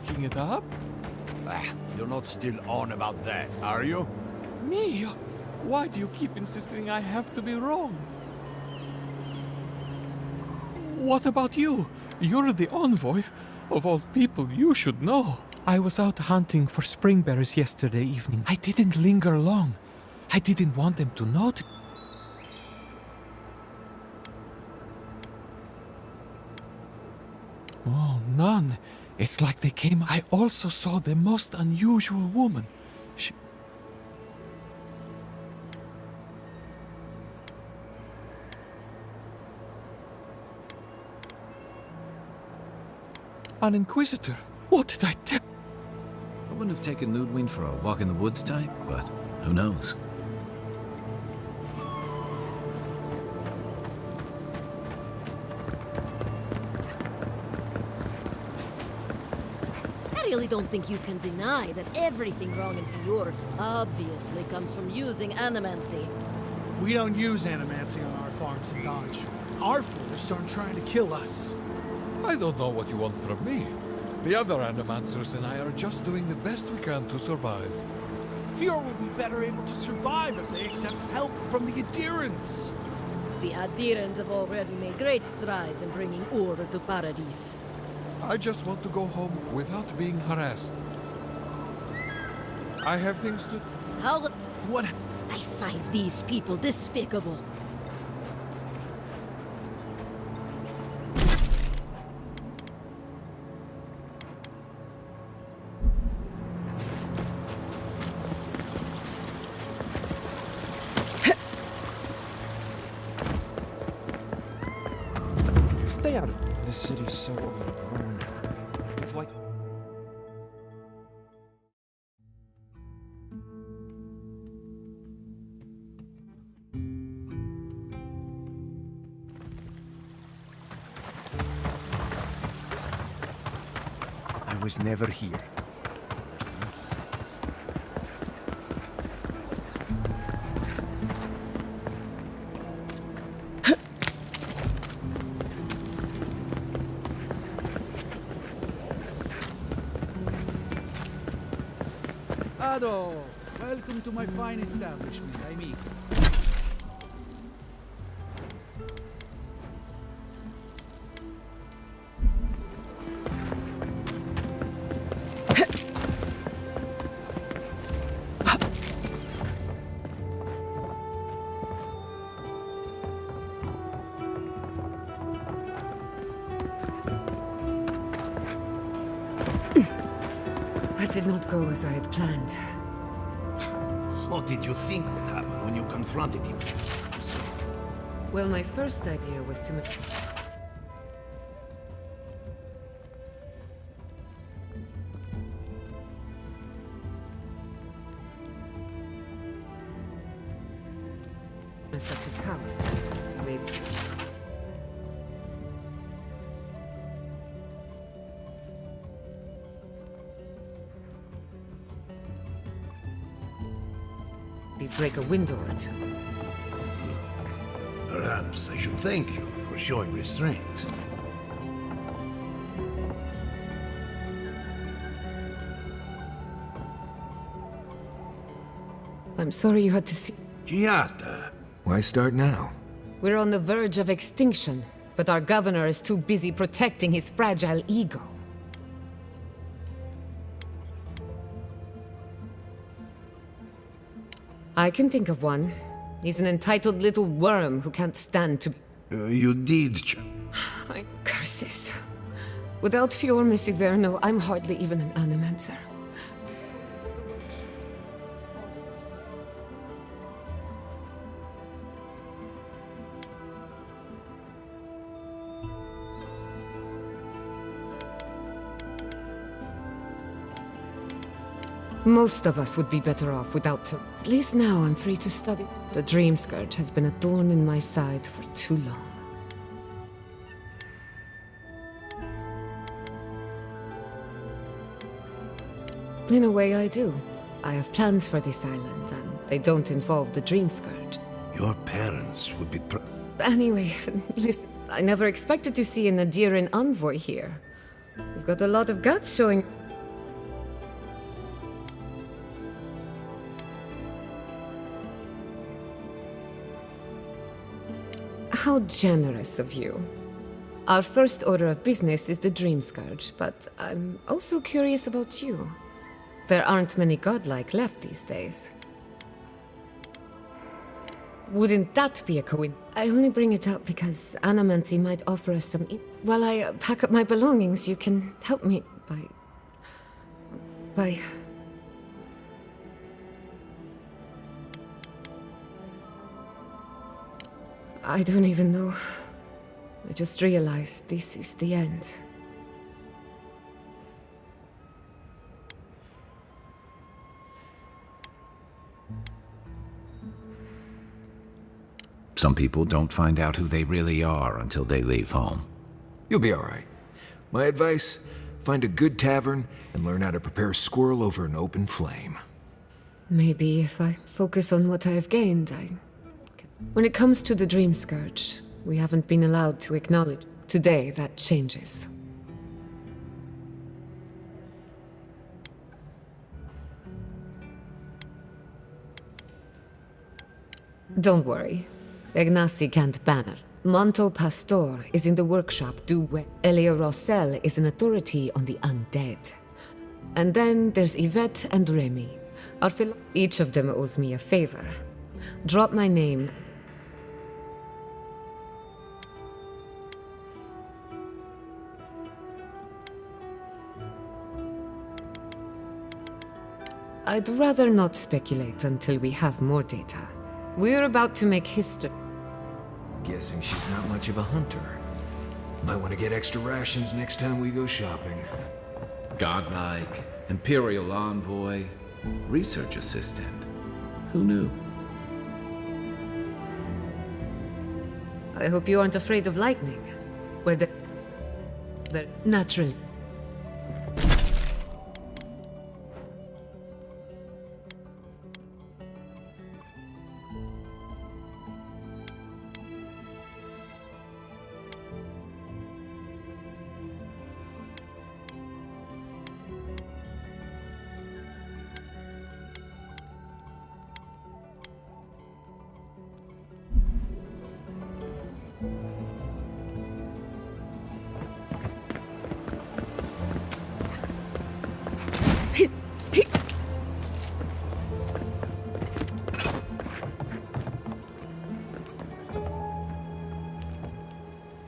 making it up? You're not still on about that, are you? Me? Why do you keep insisting I have to be wrong? What about you? You're the envoy. Of all people, you should know. I was out hunting for spring bears yesterday evening. I didn't linger long. I didn't want them to notice. Oh, none. It's like they came. I also saw the most unusual woman. She... An inquisitor. What did I tell? I wouldn't have taken Ludwig for a walk in the woods type, but who knows? I really don't think you can deny that everything wrong in Fjord obviously comes from using animancy. We don't use animancy on our farms in Dodge. Our forests aren't trying to kill us. I don't know what you want from me. The other Animancers and I are just doing the best we can to survive. Fjord will be better able to survive if they accept help from the adherents. The adherents have already made great strides in bringing order to Paradise. I just want to go home without being harassed. I have things to... How... What? I find these people despicable. Stay out of it. The city's so overgrown. It's like... I was never here. Ado, welcome to my fine establishment, amigo. That did not go as I had planned. What did you think would happen when you confronted him? Well, my first idea was to make... mess up his house. Maybe... break a window or two. Perhaps I should thank you for showing restraint. I'm sorry you had to see... Giata! Why start now? We're on the verge of extinction, but our governor is too busy protecting his fragile ego. I can think of one. He's an entitled little worm who can't stand to... You did... My curses. Without Fior Messiverno, I'm hardly even an animancer. Most of us would be better off without... At least now I'm free to study. The Dream Scourge has been a thorn in my side for too long. In a way, I do. I have plans for this island, and they don't involve the Dream Scourge. Your parents would be Anyway, listen, I never expected to see an Adiran envoy here. You've got a lot of guts showing... How generous of you. Our first order of business is the Dream Scourge, but I'm also curious about you. There aren't many godlike left these days. Wouldn't that be a coincidence? I only bring it up because Anamancy might offer us some. While I pack up my belongings, you can help me by. I don't even know. I just realized this is the end. Some people don't find out who they really are until they leave home. You'll be all right. My advice, find a good tavern and learn how to prepare a squirrel over an open flame. Maybe if I focus on what I have gained, When it comes to the Dream Scourge, we haven't been allowed to acknowledge. Today, that changes. Don't worry. Ignasi can't ban it. Monto Pastor is in the workshop Elia Rossel is an authority on the undead. And then there's Yvette and Remy. Each of them owes me a favor. Drop my name. I'd rather not speculate until we have more data. We're about to make history. Guessing she's not much of a hunter. Might want to get extra rations next time we go shopping. Godlike, Imperial Envoy, Research Assistant. Who knew? I hope you aren't afraid of lightning. Where the naturally.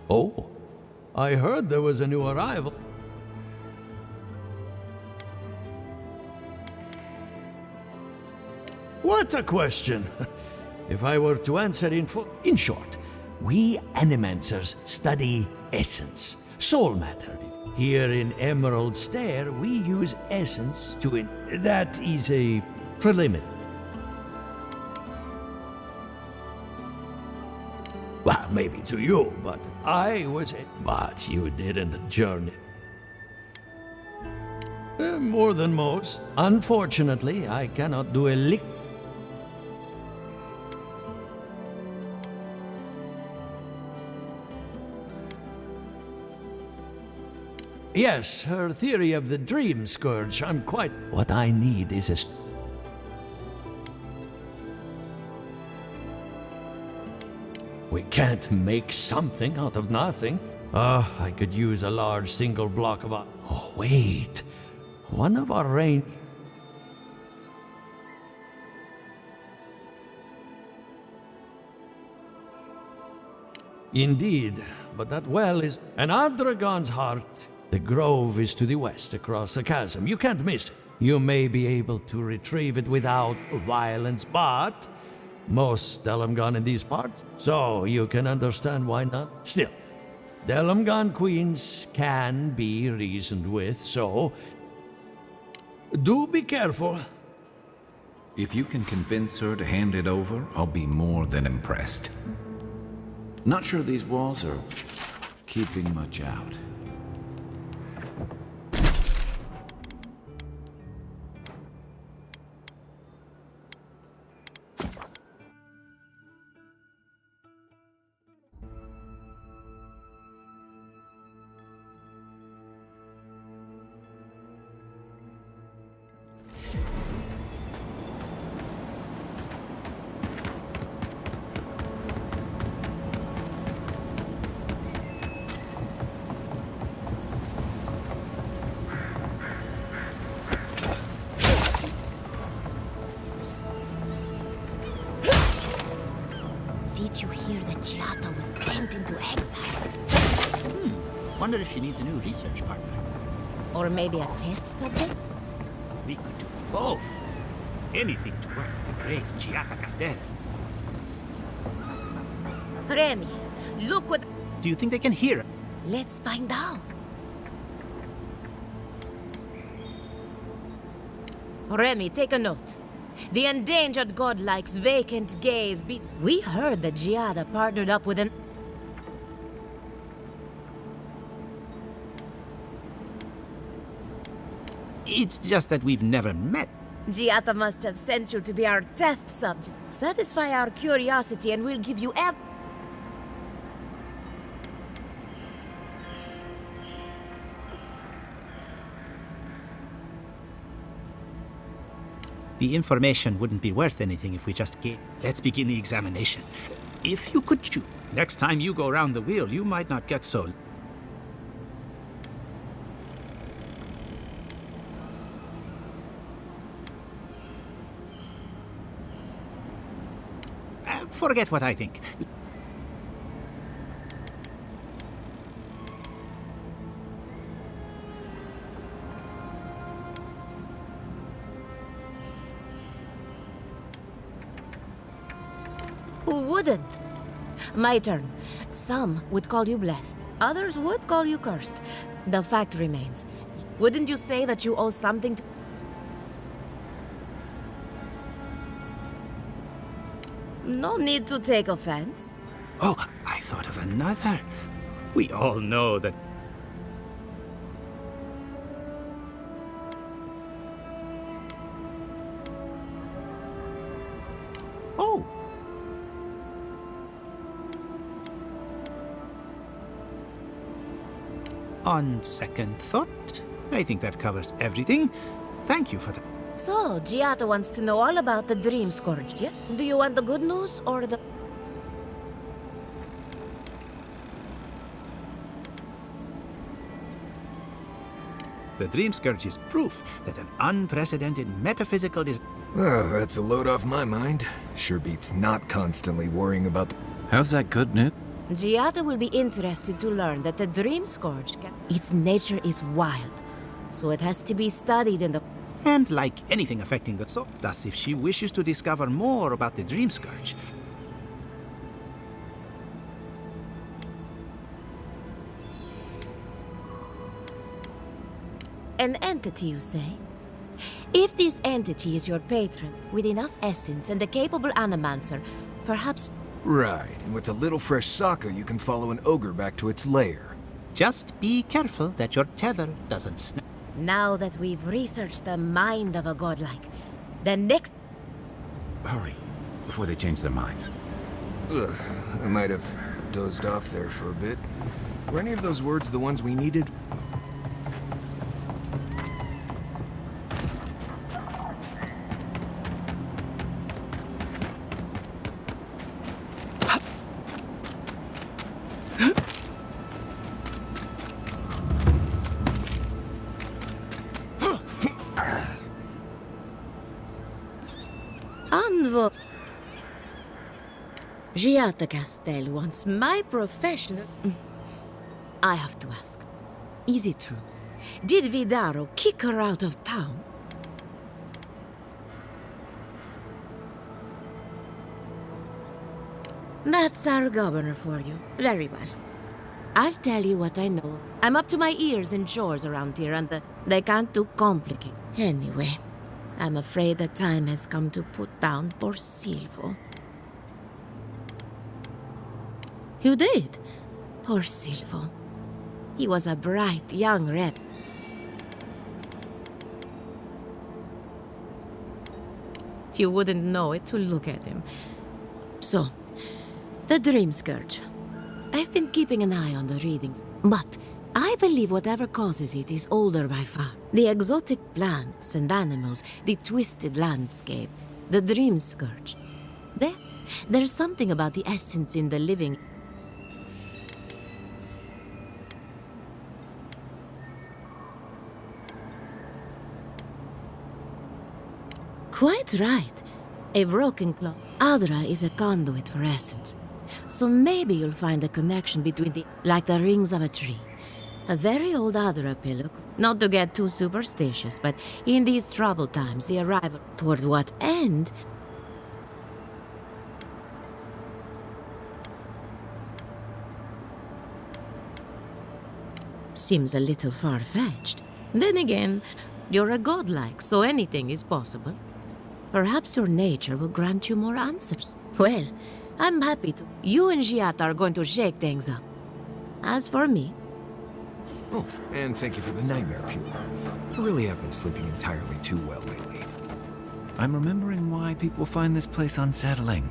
Oh, I heard there was a new arrival. What a question! If I were to answer in short, we Animancers study essence, soul matter. Here in Emerald Stair, we use essence to that is a preliminary. Well, maybe to you, but But you didn't journey. More than most. Unfortunately, I cannot do a lick. Yes, her theory of the Dream Scourge, I'm quite... What I need is a... We can't make something out of nothing. I could use a large single block of... Oh, wait. One of our range... Indeed, but that well is... An Ardragon's heart. The grove is to the west, across the chasm. You can't miss it. You may be able to retrieve it without violence, but... Most Delamgon in these parts, so you can understand why not. Still, Delamgon queens can be reasoned with, so... Do be careful. If you can convince her to hand it over, I'll be more than impressed. Not sure these walls are keeping much out. Didn't you hear that Giata was sent into exile? Wonder if she needs a new research partner. Or maybe a test subject? We could do both. Anything to work with the great Giata Castel. Remy, look what... Do you think they can hear us? Let's find out. Remy, take a note. The endangered godlike's vacant gaze be... We heard that Giada partnered up with an... It's just that we've never met. Giata must have sent you to be our test subject. Satisfy our curiosity and we'll give you The information wouldn't be worth anything if we just gave. Let's begin the examination. If you could choose, next time you go round the wheel, you might not get so... Forget what I think. Who wouldn't? My turn. Some would call you blessed. Others would call you cursed. The fact remains. Wouldn't you say that you owe something to... No need to take offense. Oh, I thought of another. We all know that... Oh! On second thought, I think that covers everything. Thank you for that. So, Giata wants to know all about the Dream Scourge, yeah? Do you want the good news or the... The Dream Scourge is proof that an unprecedented metaphysical Oh, that's a load off my mind. Sure beats not constantly worrying about the... How's that good news? Giata will be interested to learn that the Dream Scourge its nature is wild, so it has to be studied in the... And like anything affecting the soul, thus if she wishes to discover more about the Dream Scourge, An entity, you say? If this entity is your patron, with enough essence and a capable animancer, perhaps... Right, and with a little fresh soccer, you can follow an ogre back to its lair. Just be careful that your tether doesn't snap. Now that we've researched the mind of a godlike, the next... Hurry, before they change their minds. Ugh, I might have dozed off there for a bit. Were any of those words the ones we needed? Giata Castel wants my professional... I have to ask. Is it true? Did Vidaro kick her out of town? That's our governor for you. Very well. I'll tell you what I know. I'm up to my ears in chores around here, and they can't do complicate. Anyway, I'm afraid the time has come to put down poor Silvo. You did? Poor Silvo. He was a bright young rep. You wouldn't know it to look at him. So, the Dream Scourge. I've been keeping an eye on the readings, but I believe whatever causes it is older by far. The exotic plants and animals, the twisted landscape, the Dream Scourge. There's something about the essence in the living. Quite right. A broken clock. Adra is a conduit for essence. so maybe you'll find a connection between like the rings of a tree. A very old Adra pillow. Not to get too superstitious, but in these troubled times, the arrival toward what end seems a little far-fetched. Then again, you're a godlike, so anything is possible. Perhaps your nature will grant you more answers. Well, I'm happy to. You and Giat are going to shake things up. As for me... Oh, and thank you for the nightmare fuel. I really have been sleeping entirely too well lately. I'm remembering why people find this place unsettling.